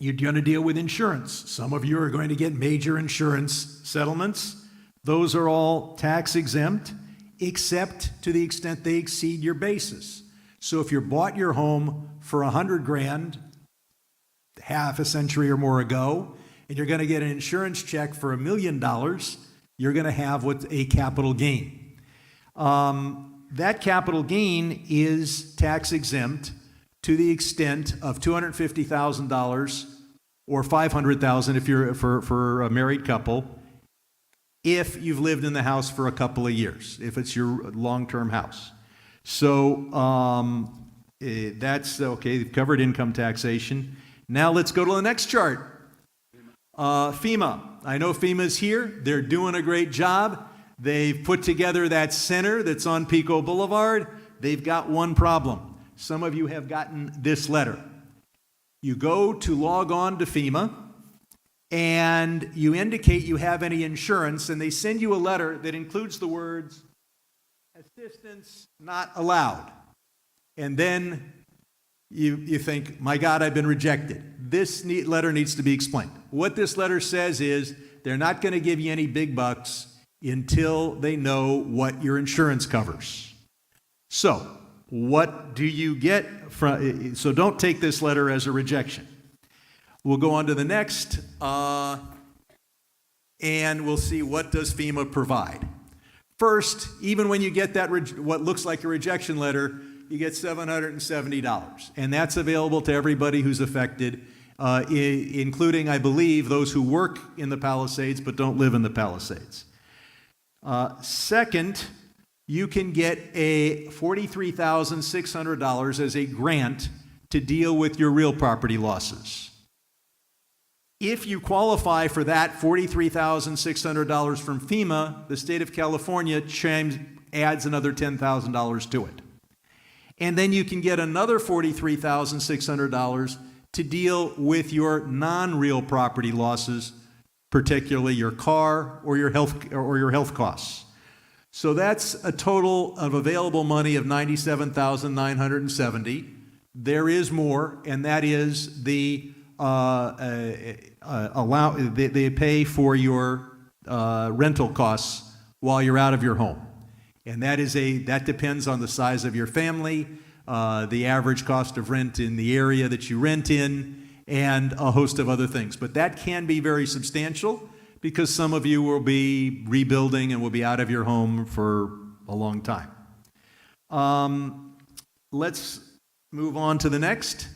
you're going to deal with insurance. Some of you are going to get major insurance settlements. Those are all tax exempt, except to the extent they exceed your basis. So if you bought your home for $100,000 half a century or more ago, and you're going to get an insurance check for $1 million, you're going to have what's a capital gain. That capital gain is tax exempt to the extent of $250,000 or $500,000 if you're for a married couple, if you've lived in the house for a couple of years, if it's your long-term house. So that's okay. They've covered income taxation. Now let's go to the next chart. FEMA. I know FEMA's here. They're doing a great job. They've put together that center that's on Pico Boulevard. They've got one problem. Some of you have gotten this letter. You go to log on to FEMA, and you indicate you have any insurance, and they send you a letter that includes the words, assistance not allowed. And then you think, my God, I've been rejected. This letter needs to be explained. What this letter says is they're not going to give you any big bucks until they know what your insurance covers. So, what do you get from? So don't take this letter as a rejection. We'll go on to the next, and we'll see what does FEMA provide. First, even when you get that what looks like a rejection letter, you get $770. And that's available to everybody who's affected, including, I believe, those who work in the Palisades but don't live in the Palisades. Second, you can get a $43,600 as a grant to deal with your real property losses. If you qualify for that $43,600 from FEMA, the state of California adds another $10,000 to it. And then you can get another $43,600 to deal with your non-real property losses, particularly your car or your health costs. So that's a total of available money of $97,970. There is more, and that is the they pay for your rental costs while you're out of your home. And that depends on the size of your family, the average cost of rent in the area that you rent in, and a host of other things. But that can be very substantial because some of you will be rebuilding and will be out of your home for a long time. Let's move on to the next,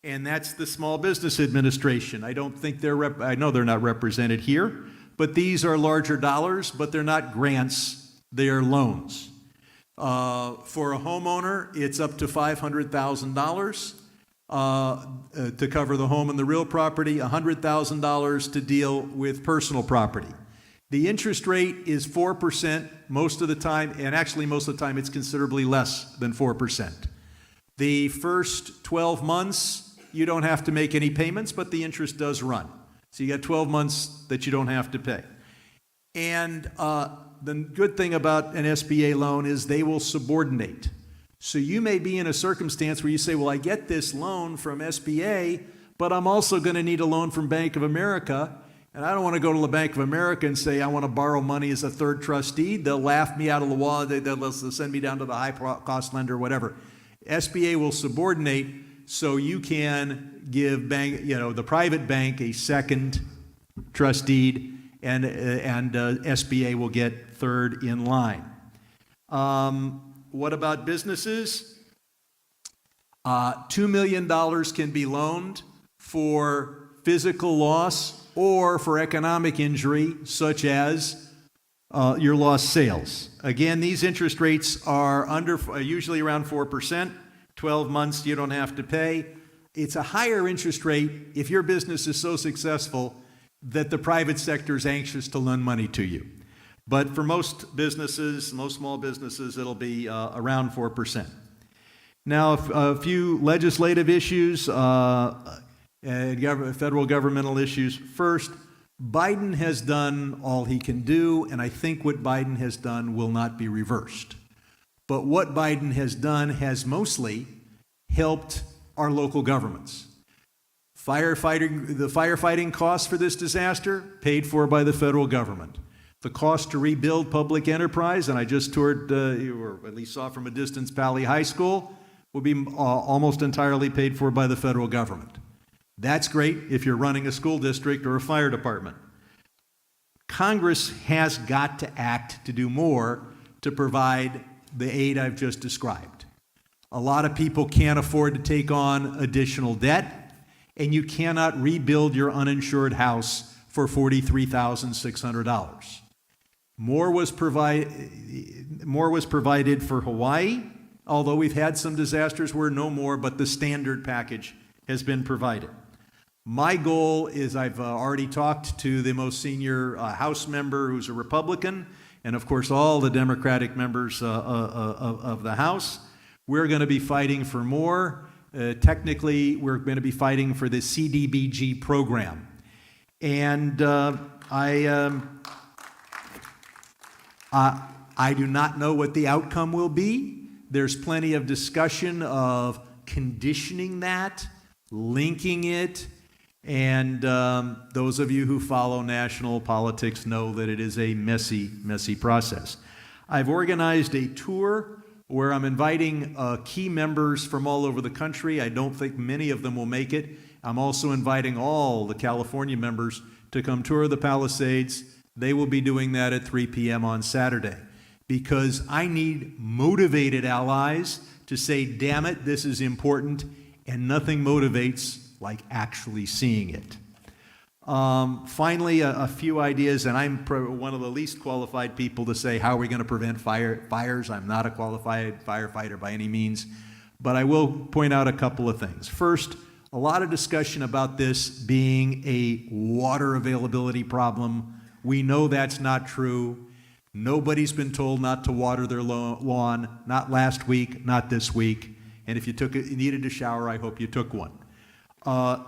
and that's the Small Business Administration. I don't think I know they're not represented here, but these are larger dollars, but they're not grants. They are loans. For a homeowner, it's up to $500,000 to cover the home and the real property, $100,000 to deal with personal property. The interest rate is 4% most of the time, and actually most of the time it's considerably less than 4%. The first 12 months, you don't have to make any payments, but the interest does run. So you got 12 months that you don't have to pay. And the good thing about an SBA loan is they will subordinate. So you may be in a circumstance where you say, well, I get this loan from SBA, but I'm also going to need a loan from Bank of America, and I don't want to go to the Bank of America and say I want to borrow money as a third trustee. They'll laugh me out of the wall. They'll send me down to the high-cost lender, whatever. SBA will subordinate so you can give the private bank a second trust deed, and SBA will get third in line. What about businesses? $2 million can be loaned for physical loss or for economic injury, such as your lost sales. Again, these interest rates are usually around 4%. 12 months, you don't have to pay. It's a higher interest rate if your business is so successful that the private sector is anxious to lend money to you. But for most businesses, most small businesses, it'll be around 4%. Now, a few legislative issues, federal governmental issues. First, Biden has done all he can do, and I think what Biden has done will not be reversed. But what Biden has done has mostly helped our local governments. The firefighting costs for this disaster, paid for by the federal government. The cost to rebuild public enterprise, and I just toured, or at least saw from a distance, Pali High School, will be almost entirely paid for by the federal government. That's great if you're running a school district or a fire department. Congress has got to act to do more to provide the aid I've just described. A lot of people can't afford to take on additional debt, and you cannot rebuild your uninsured house for $43,600. More was provided for Hawaii, although we've had some disasters where no more, but the standard package has been provided. My goal is, I've already talked to the most senior House member who's a Republican, and of course all the Democratic members of the House. We're going to be fighting for more. Technically, we're going to be fighting for the CDBG program. And I do not know what the outcome will be. There's plenty of discussion of conditioning that, linking it, and those of you who follow national politics know that it is a messy, messy process. I've organized a tour where I'm inviting key members from all over the country. I don't think many of them will make it. I'm also inviting all the California members to come tour the Palisades. They will be doing that at 3 p.m. on Saturday. because I need motivated allies to say, damn it, this is important, and nothing motivates like actually seeing it. Finally, a few ideas, and I'm one of the least qualified people to say how are we going to prevent fires. I'm not a qualified firefighter by any means, but I will point out a couple of things. First, a lot of discussion about this being a water availability problem. We know that's not true. Nobody's been told not to water their lawn, not last week, not this week. And if you needed a shower, I hope you took one.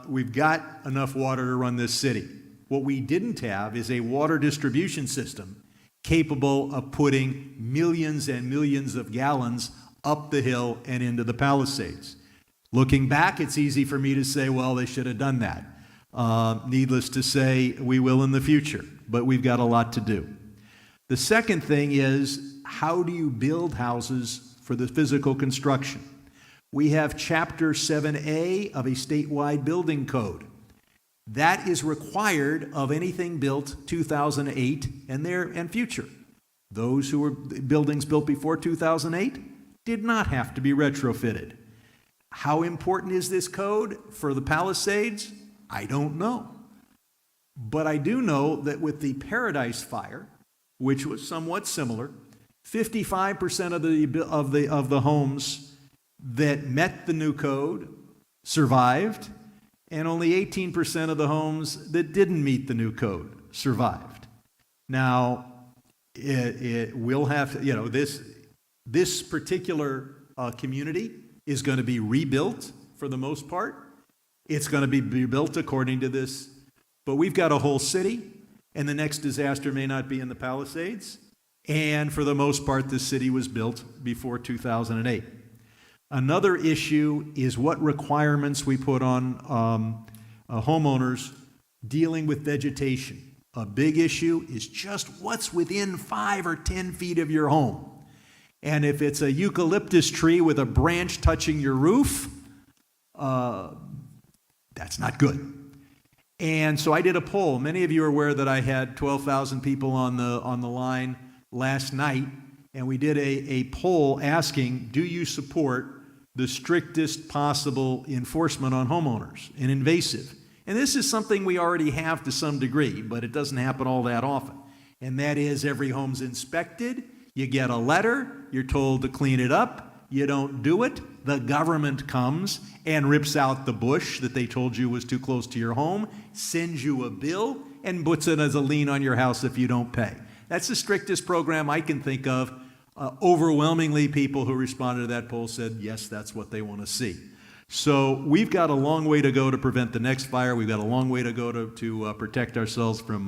We've got enough water to run this city. What we didn't have is a water distribution system capable of putting millions and millions of gallons up the hill and into the Palisades. Looking back, it's easy for me to say, well, they should have done that. Needless to say, we will in the future, but we've got a lot to do. The second thing is, how do you build houses for the physical construction? We have Chapter 7A of a statewide building code. That is required of anything built 2008 and future. Those who were buildings built before 2008 did not have to be retrofitted. How important is this code for the Palisades? I don't know. But I do know that with the Paradise Fire, which was somewhat similar, 55% of the homes that met the new code survived, and only 18% of the homes that didn't meet the new code survived. Now, it will have, this particular community is going to be rebuilt for the most part. It's going to be rebuilt according to this, but we've got a whole city, and the next disaster may not be in the Palisades, and for the most part, this city was built before 2008. Another issue is what requirements we put on homeowners dealing with vegetation. A big issue is just what's within 5 or 10 feet of your home. And if it's a eucalyptus tree with a branch touching your roof, that's not good. And so I did a poll. Many of you are aware that I had 12,000 people on the line last night, and we did a poll asking, do you support the strictest possible enforcement on homeowners and invasive? And this is something we already have to some degree, but it doesn't happen all that often. And that is every home's inspected, you get a letter, you're told to clean it up, you don't do it, the government comes and rips out the bush that they told you was too close to your home, sends you a bill, and puts it as a lien on your house if you don't pay. That's the strictest program I can think of. Overwhelmingly, people who responded to that poll said, yes, that's what they want to see. So we've got a long way to go to prevent the next fire. We've got a long way to go to protect ourselves from,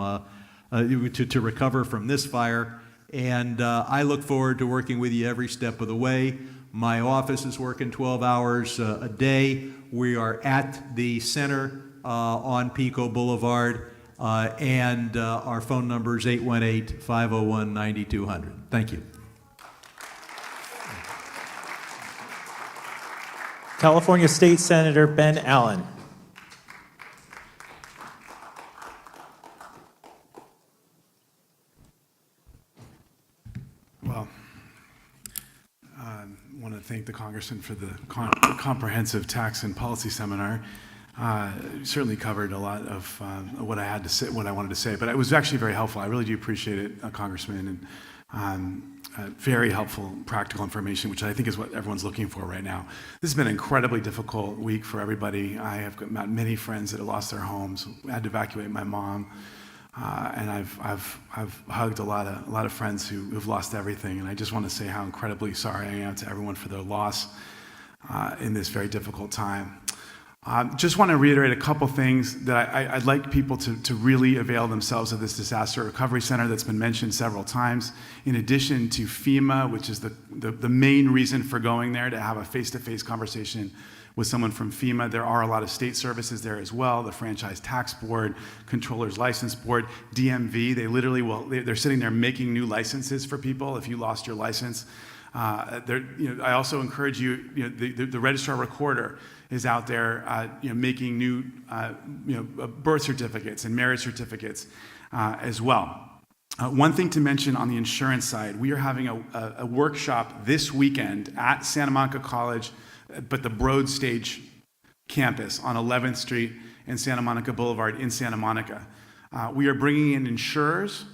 to recover from this fire. And I look forward to working with you every step of the way. My office is working 12 hours a day. We are at the center on Pico Boulevard, and our phone number is 818-501-9200. Thank you. California State Senator Ben Allen. Well, I want to thank the Congressman for the comprehensive tax and policy seminar. Certainly covered a lot of what I had to say, what I wanted to say, but it was actually very helpful. I really do appreciate it, Congressman, and very helpful, practical information, which I think is what everyone's looking for right now. This has been an incredibly difficult week for everybody. I have met many friends that have lost their homes. I had to evacuate my mom, and I've hugged a lot of friends who've lost everything. And I just want to say how incredibly sorry I am to everyone for their loss in this very difficult time. Just want to reiterate a couple things that I'd like people to really avail themselves of this disaster recovery center that's been mentioned several times. In addition to FEMA, which is the main reason for going there, to have a face-to-face conversation with someone from FEMA. There are a lot of state services there as well, the Franchise Tax Board, Controller's License Board, DMV. They literally they're sitting there making new licenses for people if you lost your license. I also encourage you, the registrar recorder is out there, making new, birth certificates and marriage certificates as well. One thing to mention on the insurance side, we are having a workshop this weekend at Santa Monica College, but the Broad Stage campus on 11th Street and Santa Monica Boulevard in Santa Monica. We are bringing in insurers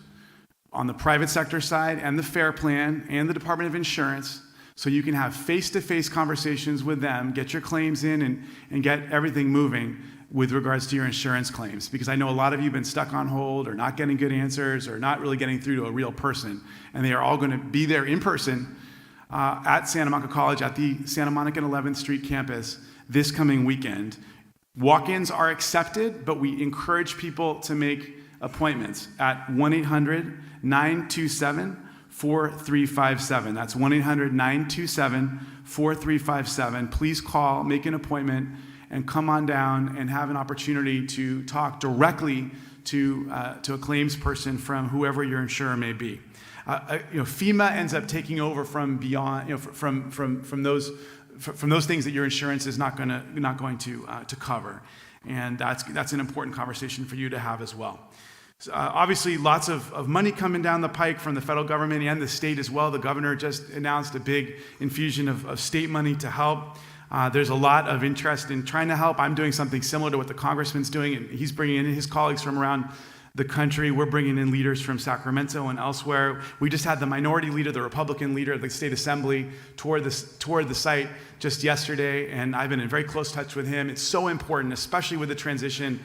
on the private sector side and the FAIR Plan and the Department of Insurance, so you can have face-to-face conversations with them, get your claims in and get everything moving with regards to your insurance claims. Because I know a lot of you have been stuck on hold or not getting good answers or not really getting through to a real person. And they are all going to be there in person at Santa Monica College at the Santa Monica and 11th Street campus this coming weekend. Walk-ins are accepted, but we encourage people to make appointments at 1-800-927-4357. That's 1-800-927-4357. Please call, make an appointment, and come on down and have an opportunity to talk directly to a claims person from whoever your insurer may be. FEMA ends up taking over from beyond, from those things that your insurance is not going to cover, and that's an important conversation for you to have as well. Obviously, lots of money coming down the pike from the federal government and the state as well. The governor just announced a big infusion of state money to help. There's a lot of interest in trying to help. I'm doing something similar to what the congressman's doing, and he's bringing in his colleagues from around the country. We're bringing in leaders from Sacramento and elsewhere. We just had the minority leader, the Republican leader of the state assembly, toured the site just yesterday, and I've been in very close touch with him. It's so important, especially with the transition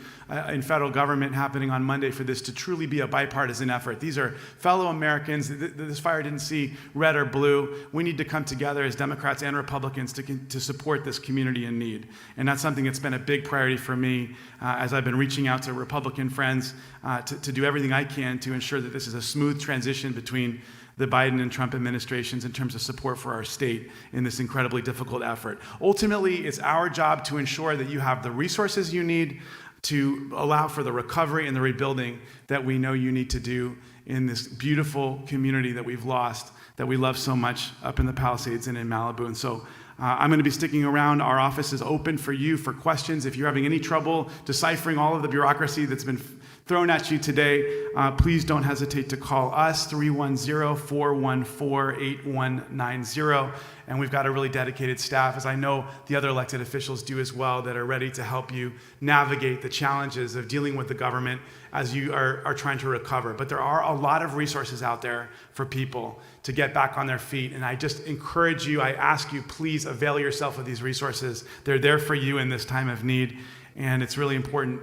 in federal government happening on Monday, for this to truly be a bipartisan effort. These are fellow Americans. This fire didn't see red or blue. We need to come together as Democrats and Republicans to support this community in need. And that's something that's been a big priority for me as I've been reaching out to Republican friends to do everything I can to ensure that this is a smooth transition between the Biden and Trump administrations in terms of support for our state in this incredibly difficult effort. Ultimately, it's our job to ensure that you have the resources you need to allow for the recovery and the rebuilding that we know you need to do in this beautiful community that we've lost, that we love so much up in the Palisades and in Malibu. And so I'm going to be sticking around. Our office is open for you for questions. If you're having any trouble deciphering all of the bureaucracy that's been thrown at you today, please don't hesitate to call us, 310-414-8190. And we've got a really dedicated staff, as I know the other elected officials do as well, that are ready to help you navigate the challenges of dealing with the government as you are trying to recover. But there are a lot of resources out there for people to get back on their feet. And I just encourage you, I ask you, please avail yourself of these resources. They're there for you in this time of need. And it's really important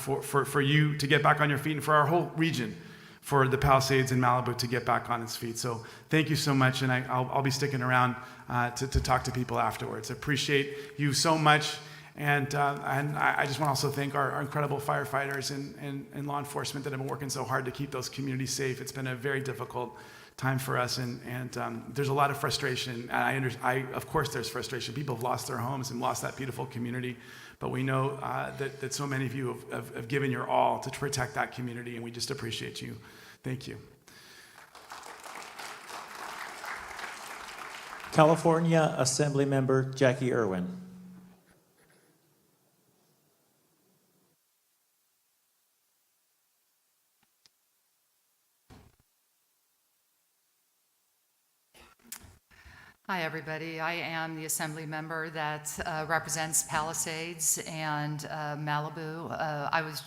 for you to get back on your feet, and for our whole region, for the Palisades and Malibu to get back on its feet. So thank you so much, and I'll be sticking around to talk to people afterwards. I appreciate you so much, and I just want to also thank our incredible firefighters and law enforcement that have been working so hard to keep those communities safe. It's been a very difficult time for us, and there's a lot of frustration. And of course there's frustration. People have lost their homes and lost that beautiful community. But we know that so many of you have given your all to protect that community, and we just appreciate you. Thank you. California Assembly Member Jackie Irwin. Hi, everybody. I am the Assembly member that represents Palisades and Malibu. I was,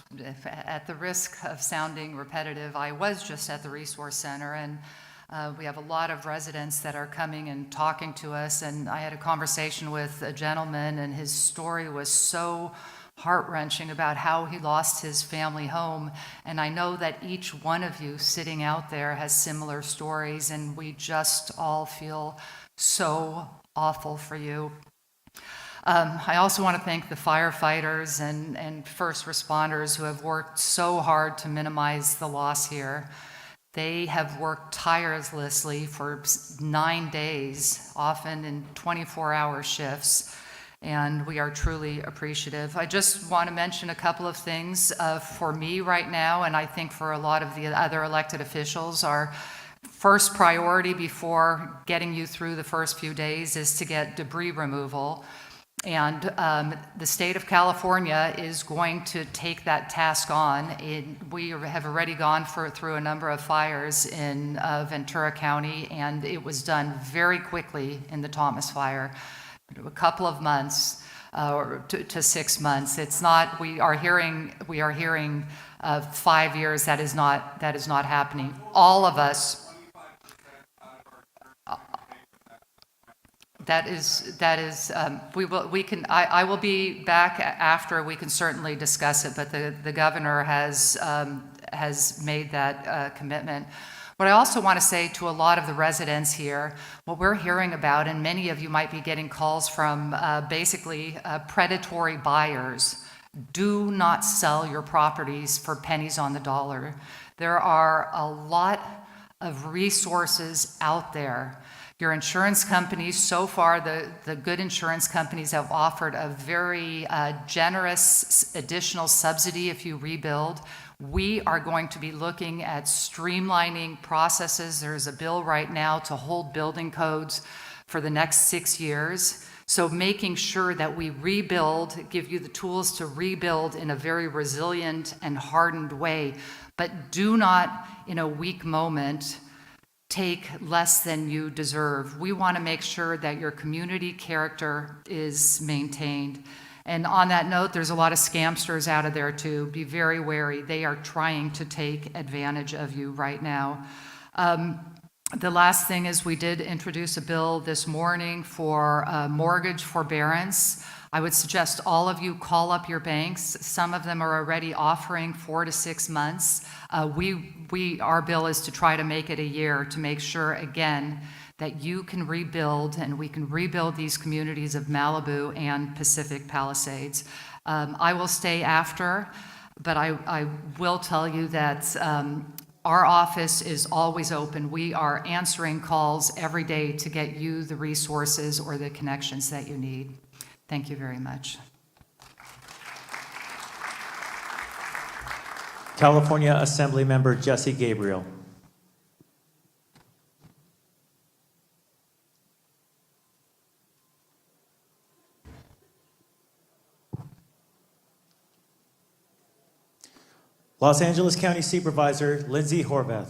at the risk of sounding repetitive, I was just at the Resource Center, and we have a lot of residents that are coming and talking to us, and I had a conversation with a gentleman, and his story was so heart-wrenching about how he lost his family home. And I know that each one of you sitting out there has similar stories, and we just all feel so awful for you. I also want to thank the firefighters and first responders who have worked so hard to minimize the loss here. They have worked tirelessly for 9 days, often in 24-hour shifts, and we are truly appreciative. I just want to mention a couple of things for me right now, and I think for a lot of the other elected officials. Our first priority before getting you through the first few days is to get debris removal. And the state of California is going to take that task on. We have already gone through a number of fires in Ventura County, and it was done very quickly in the Thomas fire, a couple of months or to 6 months. It's not. We are hearing 5 years. That is not happening. All of us. That is, I will be back after. We can certainly discuss it, but the governor has made that commitment. What I also want to say to a lot of the residents here, what we're hearing about, and many of you might be getting calls from basically predatory buyers. Do not sell your properties for pennies on the dollar. There are a lot of resources out there. Your insurance companies, so far, the good insurance companies have offered a very generous additional subsidy if you rebuild. We are going to be looking at streamlining processes. There's a bill right now to hold building codes for the next 6 years. So making sure that we rebuild, give you the tools to rebuild in a very resilient and hardened way, but do not, in a weak moment, take less than you deserve. We want to make sure that your community character is maintained. And on that note, there's a lot of scamsters out of there too. Be very wary. They are trying to take advantage of you right now. The last thing is we did introduce a bill this morning for mortgage forbearance. I would suggest all of you call up your banks. Some of them are already offering 4 to 6 months. Our bill is to try to make it a year to make sure, again, that you can rebuild and we can rebuild these communities of Malibu and Pacific Palisades. I will stay after, but I will tell you that our office is always open. We are answering calls every day to get you the resources or the connections that you need. Thank you very much. California Assembly Member Jesse Gabriel. Los Angeles County Supervisor Lindsay Horvath.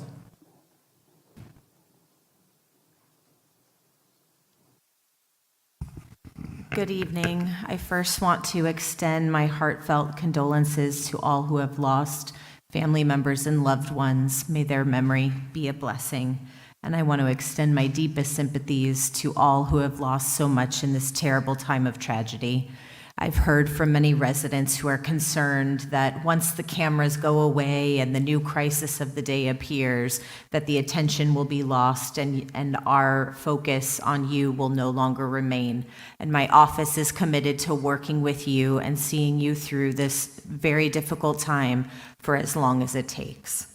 Good evening. I first want to extend my heartfelt condolences to all who have lost family members and loved ones. May their memory be a blessing. And I want to extend my deepest sympathies to all who have lost so much in this terrible time of tragedy. I've heard from many residents who are concerned that once the cameras go away and the new crisis of the day appears, that the attention will be lost and our focus on you will no longer remain. And my office is committed to working with you and seeing you through this very difficult time for as long as it takes.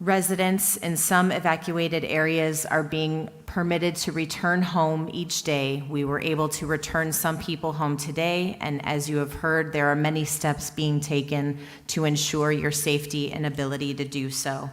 Residents in some evacuated areas are being permitted to return home each day. We were able to return some people home today, and as you have heard, there are many steps being taken to ensure your safety and ability to do so.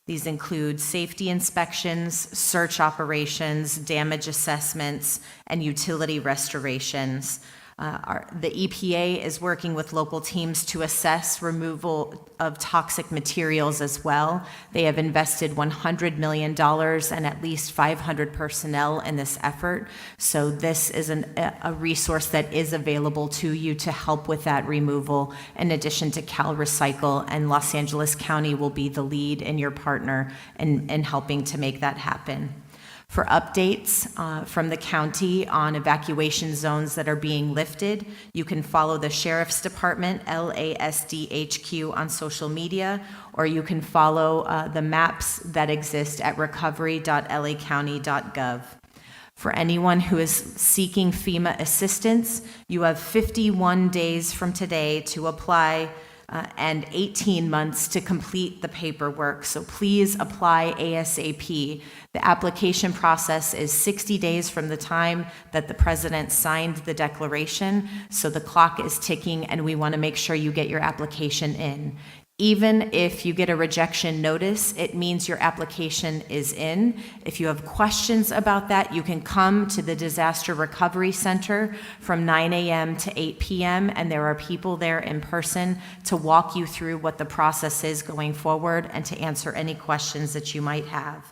These include safety inspections, search operations, damage assessments, and utility restorations. The EPA is working with local teams to assess removal of toxic materials as well. They have invested $100 million and at least 500 personnel in this effort. So this is a resource that is available to you to help with that removal, in addition to Cal Recycle, and Los Angeles County will be the lead and your partner in helping to make that happen. For updates from the county on evacuation zones that are being lifted, you can follow the Sheriff's Department, LASDHQ, on social media, or you can follow the maps that exist at recovery.lacounty.gov. For anyone who is seeking FEMA assistance, you have 51 days from today to apply and 18 months to complete the paperwork. So please apply ASAP. The application process is 60 days from the time that the president signed the declaration. So the clock is ticking and we want to make sure you get your application in. Even if you get a rejection notice, it means your application is in. If you have questions about that, you can come to the Disaster Recovery Center from 9 a.m. to 8 p.m., and there are people there in person to walk you through what the process is going forward and to answer any questions that you might have.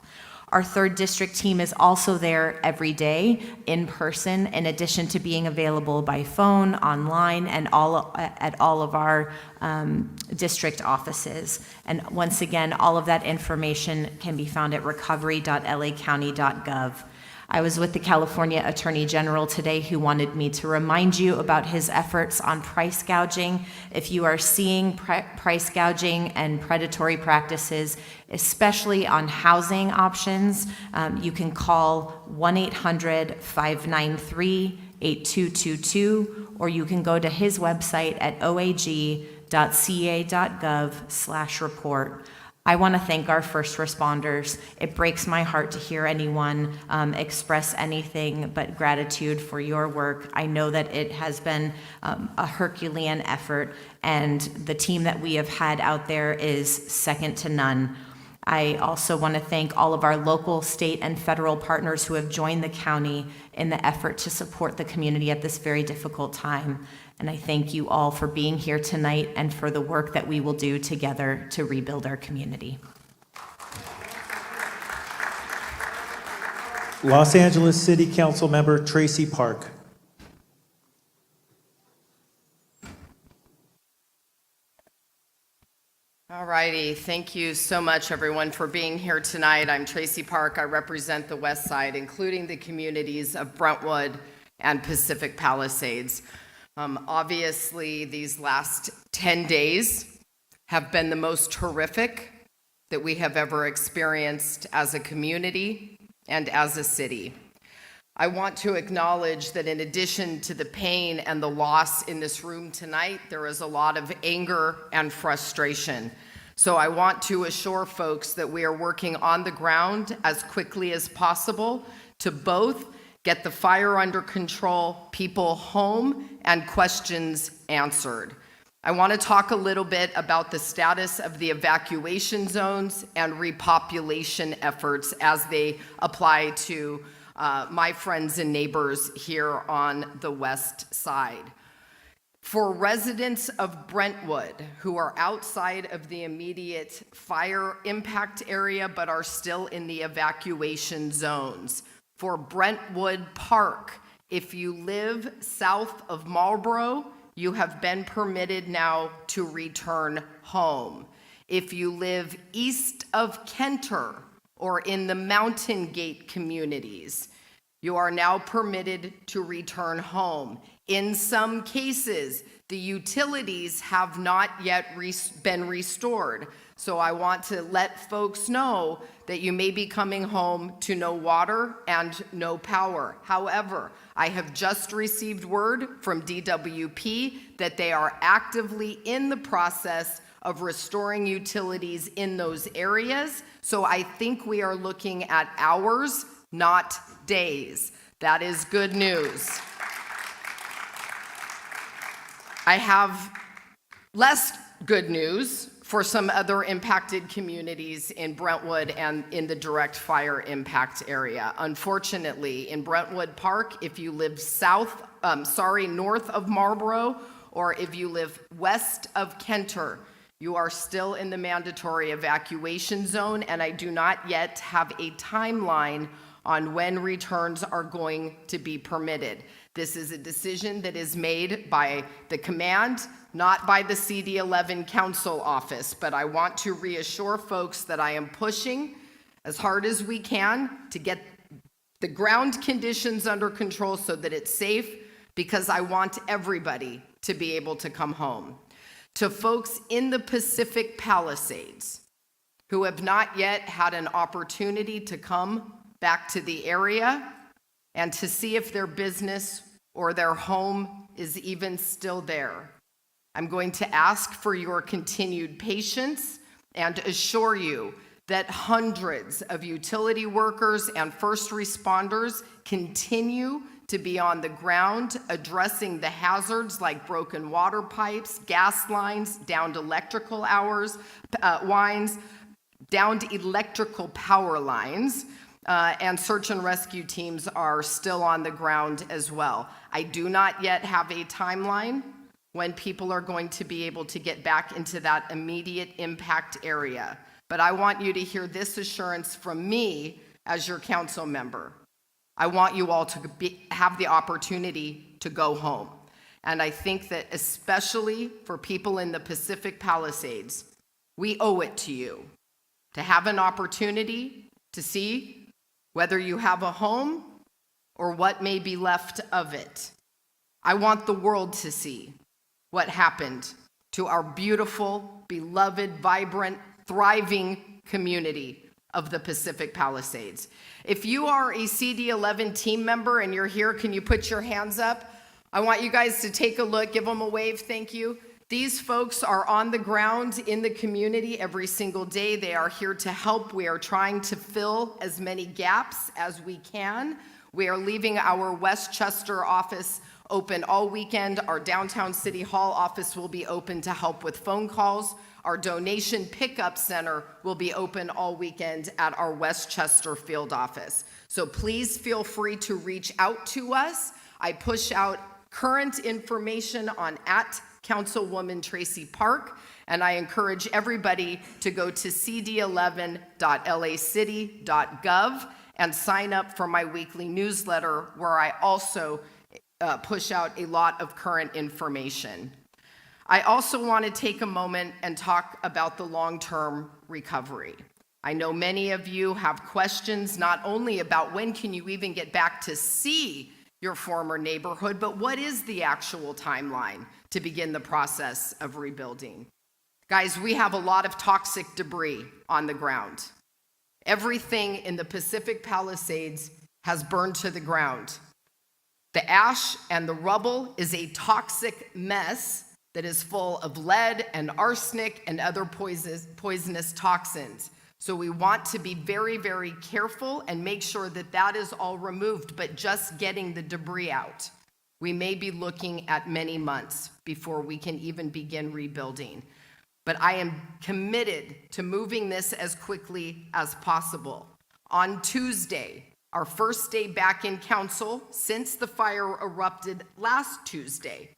Our 3rd District team is also there every day in person, in addition to being available by phone, online, and at all of our district offices. And once again, all of that information can be found at recovery.lacounty.gov. I was with the California Attorney General today, who wanted me to remind you about his efforts on price gouging. If you are seeing price gouging and predatory practices, especially on housing options, you can call 1-800-593-8222, or you can go to his website at oag.ca.gov/report. I want to thank our first responders. It breaks my heart to hear anyone express anything but gratitude for your work. I know that it has been a Herculean effort, and the team that we have had out there is second to none. I also want to thank all of our local, state, and federal partners who have joined the county in the effort to support the community at this very difficult time. And I thank you all for being here tonight and for the work that we will do together to rebuild our community. Los Angeles City Council Member Tracy Park. All righty. Thank you so much, everyone, for being here tonight. I'm Tracy Park. I represent the West Side, including the communities of Brentwood and Pacific Palisades. Obviously, these last 10 days have been the most horrific that we have ever experienced as a community and as a city. I want to acknowledge that in addition to the pain and the loss in this room tonight, there is a lot of anger and frustration. So I want to assure folks that we are working on the ground as quickly as possible to both get the fire under control, people home, and questions answered. I want to talk a little bit about the status of the evacuation zones and repopulation efforts as they apply to my friends and neighbors here on the West Side. For residents of Brentwood who are outside of the immediate fire impact area but are still in the evacuation zones, for Brentwood Park, if you live south of Marlboro, you have been permitted now to return home. If you live east of Kenter or in the Mountain Gate communities, you are now permitted to return home. In some cases, the utilities have not yet been restored. So I want to let folks know that you may be coming home to no water and no power. However, I have just received word from DWP that they are actively in the process of restoring utilities in those areas. So I think we are looking at hours, not days. That is good news. I have less good news for some other impacted communities in Brentwood and in the direct fire impact area. Unfortunately, in Brentwood Park, if you live north of Marlboro, or if you live west of Kenter, you are still in the mandatory evacuation zone, and I do not yet have a timeline on when returns are going to be permitted. This is a decision that is made by the command, not by the CD11 council office, but I want to reassure folks that I am pushing as hard as we can to get the ground conditions under control so that it's safe, because I want everybody to be able to come home. To folks in the Pacific Palisades who have not yet had an opportunity to come back to the area and to see if their business or their home is even still there, I'm going to ask for your continued patience and assure you that hundreds of utility workers and first responders continue to be on the ground addressing the hazards like broken water pipes, gas lines, downed electrical lines, downed electrical power lines, and search and rescue teams are still on the ground as well. I do not yet have a timeline when people are going to be able to get back into that immediate impact area. But I want you to hear this assurance from me as your council member. I want you all to have the opportunity to go home. And I think that especially for people in the Pacific Palisades, we owe it to you to have an opportunity to see whether you have a home or what may be left of it. I want the world to see what happened to our beautiful, beloved, vibrant, thriving community of the Pacific Palisades. If you are a CD11 team member and you're here, can you put your hands up? I want you guys to take a look, give them a wave, thank you. These folks are on the ground in the community every single day. They are here to help. We are trying to fill as many gaps as we can. We are leaving our Westchester office open all weekend. Our downtown City Hall office will be open to help with phone calls. Our donation pickup center will be open all weekend at our Westchester field office. So please feel free to reach out to us. I push out current information on @Councilwoman Tracy Park, and I encourage everybody to go to cd11.lacity.gov and sign up for my weekly newsletter, where I also push out a lot of current information. I also want to take a moment and talk about the long-term recovery. I know many of you have questions not only about when can you even get back to see your former neighborhood, but what is the actual timeline to begin the process of rebuilding? Guys, we have a lot of toxic debris on the ground. Everything in the Pacific Palisades has burned to the ground. The ash and the rubble is a toxic mess that is full of lead and arsenic and other poisonous toxins. So we want to be very, very careful and make sure that that is all removed, but just getting the debris out. We may be looking at many months before we can even begin rebuilding. But I am committed to moving this as quickly as possible. On Tuesday, our first day back in council since the fire erupted last Tuesday,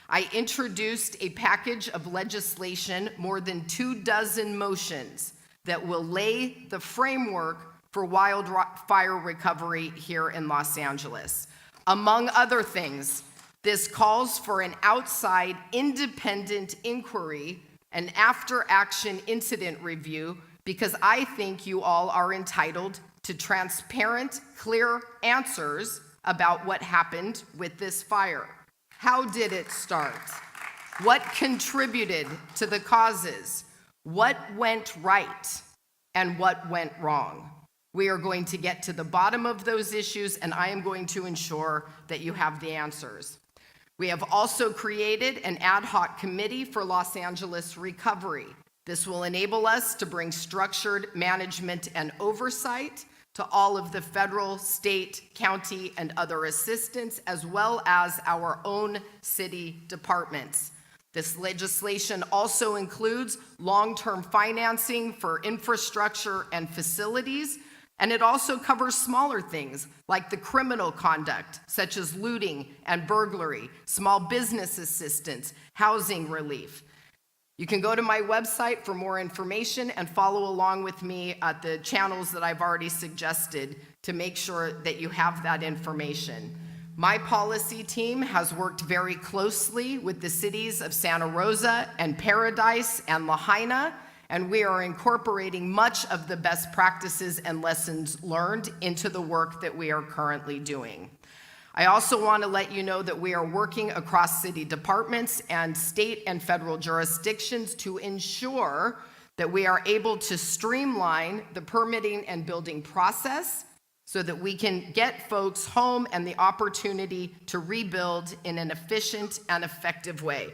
I introduced a package of legislation, more than 24 motions, that will lay the framework for wildfire recovery here in Los Angeles. Among other things, this calls for an outside independent inquiry, an after-action incident review, because I think you all are entitled to transparent, clear answers about what happened with this fire. How did it start? What contributed to the causes? What went right and what went wrong? We are going to get to the bottom of those issues, and I am going to ensure that you have the answers. We have also created an ad hoc committee for Los Angeles recovery. This will enable us to bring structured management and oversight to all of the federal, state, county, and other assistance, as well as our own city departments. This legislation also includes long-term financing for infrastructure and facilities, and it also covers smaller things like the criminal conduct, such as looting and burglary, small business assistance, housing relief. You can go to my website for more information and follow along with me at the channels that I've already suggested to make sure that you have that information. My policy team has worked very closely with the cities of Santa Rosa and Paradise and Lahaina, and we are incorporating much of the best practices and lessons learned into the work that we are currently doing. I also want to let you know that we are working across city departments and state and federal jurisdictions to ensure that we are able to streamline the permitting and building process so that we can get folks home and the opportunity to rebuild in an efficient and effective way.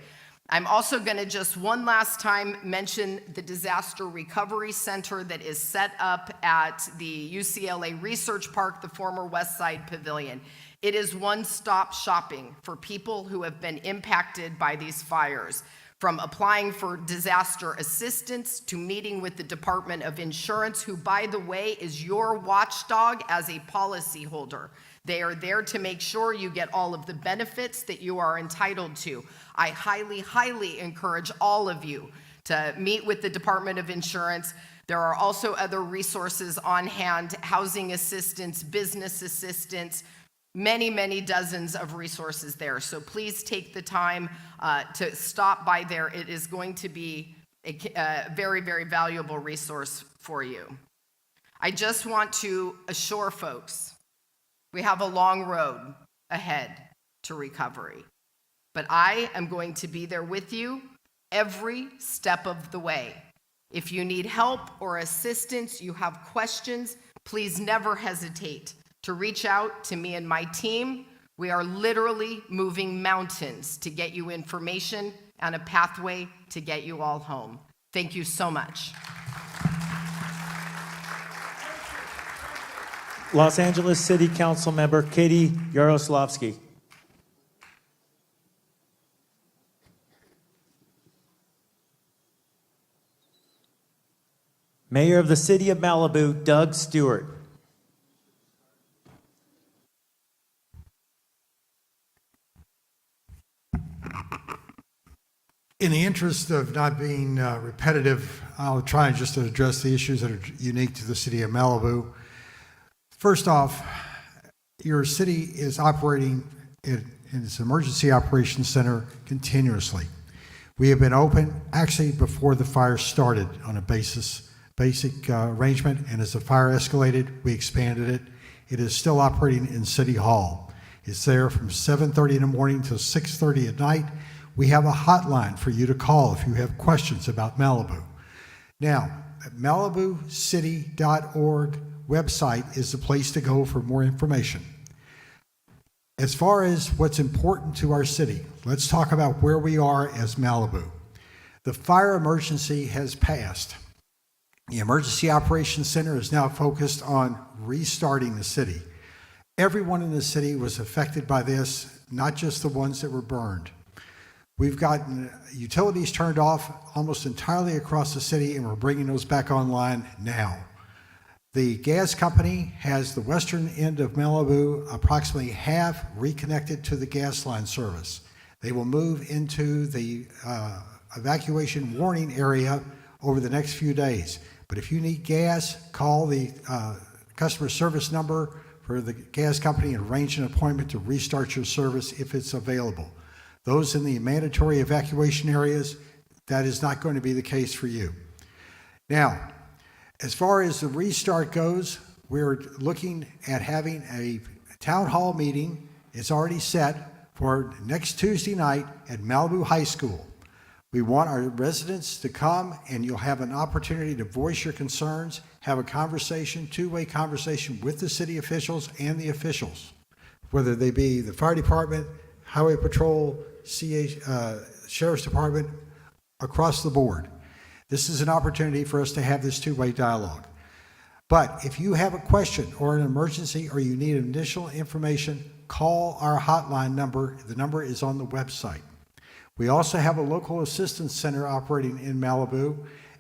I'm also going to just one last time mention the Disaster Recovery Center that is set up at the UCLA Research Park, the former West Side Pavilion. It is one-stop shopping for people who have been impacted by these fires, from applying for disaster assistance to meeting with the Department of Insurance, who, by the way, is your watchdog as a policyholder. They are there to make sure you get all of the benefits that you are entitled to. I highly, highly encourage all of you to meet with the Department of Insurance. There are also other resources on hand, housing assistance, business assistance, many, many dozens of resources there. So please take the time to stop by there. It is going to be a very, very valuable resource for you. I just want to assure folks, we have a long road ahead to recovery, but I am going to be there with you every step of the way. If you need help or assistance, you have questions, please never hesitate to reach out to me and my team. We are literally moving mountains to get you information and a pathway to get you all home. Thank you so much. Los Angeles City Council Member Katie Yaroslavsky. Mayor of the City of Malibu, Doug Stewart. In the interest of not being repetitive, I'll try and just address the issues that are unique to the City of Malibu. First off, your city is operating in its emergency operations center continuously. We have been open actually before the fire started on a basic arrangement, and as the fire escalated, we expanded it. It is still operating in City Hall. It's there from 7:30 in the morning till 6:30 at night. We have a hotline for you to call if you have questions about Malibu. Now, MalibuCity.org website is the place to go for more information. As far as what's important to our city, let's talk about where we are as Malibu. The fire emergency has passed. The Emergency Operations Center is now focused on restarting the city. Everyone in the city was affected by this, not just the ones that were burned. We've gotten utilities turned off almost entirely across the city, and we're bringing those back online now. The gas company has the western end of Malibu approximately half reconnected to the gas line service. They will move into the evacuation warning area over the next few days. But if you need gas, call the customer service number for the gas company and arrange an appointment to restart your service if it's available. Those in the mandatory evacuation areas, that is not going to be the case for you. Now, as far as the restart goes, we're looking at having a town hall meeting. It's already set for next Tuesday night at Malibu High School. We want our residents to come, and you'll have an opportunity to voice your concerns, have a conversation, two-way conversation with the city officials and the officials, whether they be the fire department, highway patrol, sheriff's department, across the board. This is an opportunity for us to have this two-way dialogue. But if you have a question or an emergency or you need additional information, call our hotline number. The number is on the website. We also have a local assistance center operating in Malibu,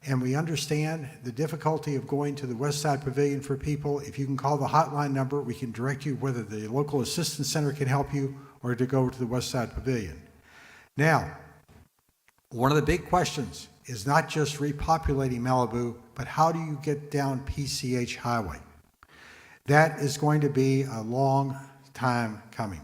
and we understand the difficulty of going to the West Side Pavilion for people. If you can call the hotline number, we can direct you whether the local assistance center can help you or to go to the West Side Pavilion. Now, one of the big questions is not just repopulating Malibu, but how do you get down PCH Highway? That is going to be a long time coming.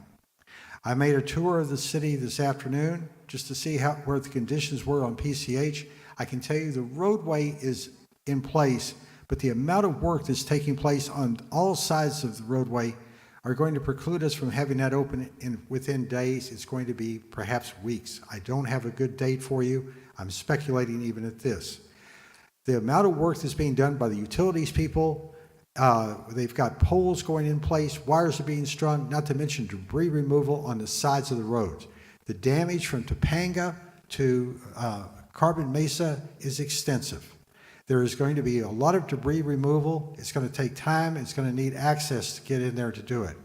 I made a tour of the city this afternoon just to see where the conditions were on PCH. I can tell you the roadway is in place, but the amount of work that's taking place on all sides of the roadway are going to preclude us from having that open within days. It's going to be perhaps weeks. I don't have a good date for you. I'm speculating even at this. The amount of work that's being done by the utilities people, they've got poles going in place, wires are being strung, not to mention debris removal on the sides of the roads. The damage from Topanga to Carbon Mesa is extensive. There is going to be a lot of debris removal. It's going to take time. It's going to need access to get in there to do it.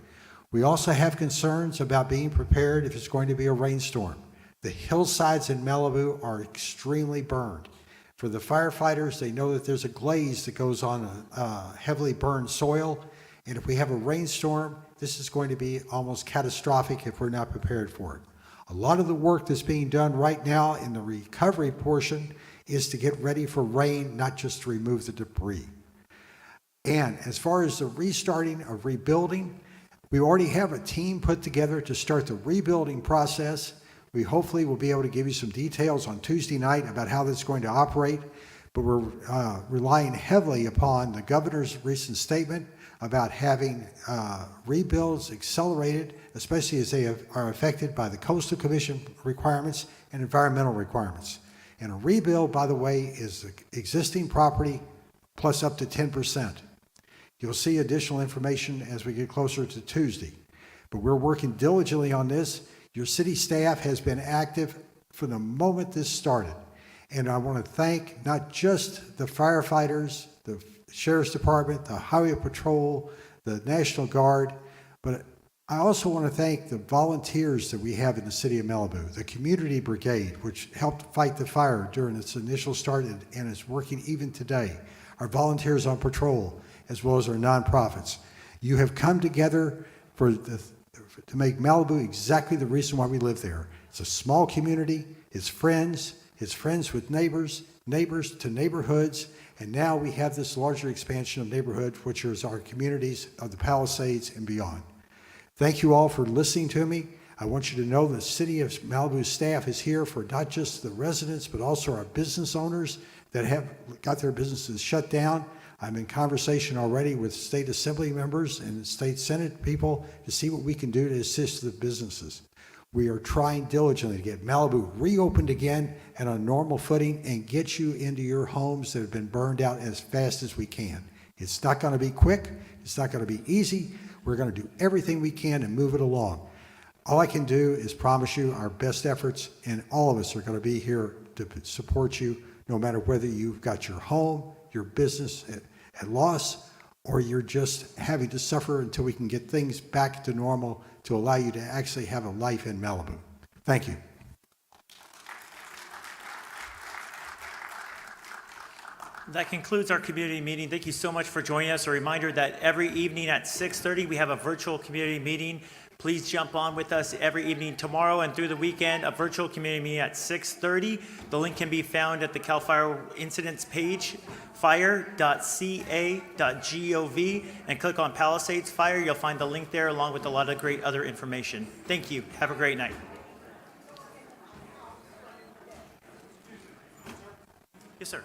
We also have concerns about being prepared if it's going to be a rainstorm. The hillsides in Malibu are extremely burned. For the firefighters, they know that there's a glaze that goes on heavily burned soil, and if we have a rainstorm, this is going to be almost catastrophic if we're not prepared for it. A lot of the work that's being done right now in the recovery portion is to get ready for rain, not just to remove the debris. And as far as the restarting of rebuilding, we already have a team put together to start the rebuilding process. We hopefully will be able to give you some details on Tuesday night about how this is going to operate, but we're relying heavily upon the governor's recent statement about having rebuilds accelerated, especially as they are affected by the Coastal Commission requirements and environmental requirements. And a rebuild, by the way, is existing property plus up to 10%. You'll see additional information as we get closer to Tuesday. But we're working diligently on this. Your city staff has been active from the moment this started. And I want to thank not just the firefighters, the Sheriff's Department, the Highway Patrol, the National Guard, but I also want to thank the volunteers that we have in the city of Malibu, the Community Brigade, which helped fight the fire during its initial start and is working even today, our volunteers on patrol, as well as our nonprofits. You have come together to make Malibu exactly the reason why we live there. It's a small community, it's friends with neighbors, neighbors to neighborhoods, and now we have this larger expansion of neighborhood, which is our communities of the Palisades and beyond. Thank you all for listening to me. I want you to know the City of Malibu staff is here for not just the residents, but also our business owners that have got their businesses shut down. I'm in conversation already with state assembly members and state senate people to see what we can do to assist the businesses. We are trying diligently to get Malibu reopened again and on normal footing and get you into your homes that have been burned out as fast as we can. It's not going to be quick. It's not going to be easy. We're going to do everything we can and move it along. All I can do is promise you our best efforts, and all of us are going to be here to support you, no matter whether you've got your home, your business at loss, or you're just having to suffer until we can get things back to normal to allow you to actually have a life in Malibu. Thank you. That concludes our community meeting. Thank you so much for joining us. A reminder that every evening at 6:30 we have a virtual community meeting. Please jump on with us every evening tomorrow and through the weekend, a virtual community meeting at 6:30. The link can be found at the CAL FIRE incidents page, fire.ca.gov, and click on Palisades Fire. You'll find the link there along with a lot of great other information. Thank you. Have a great night. Yes, sir.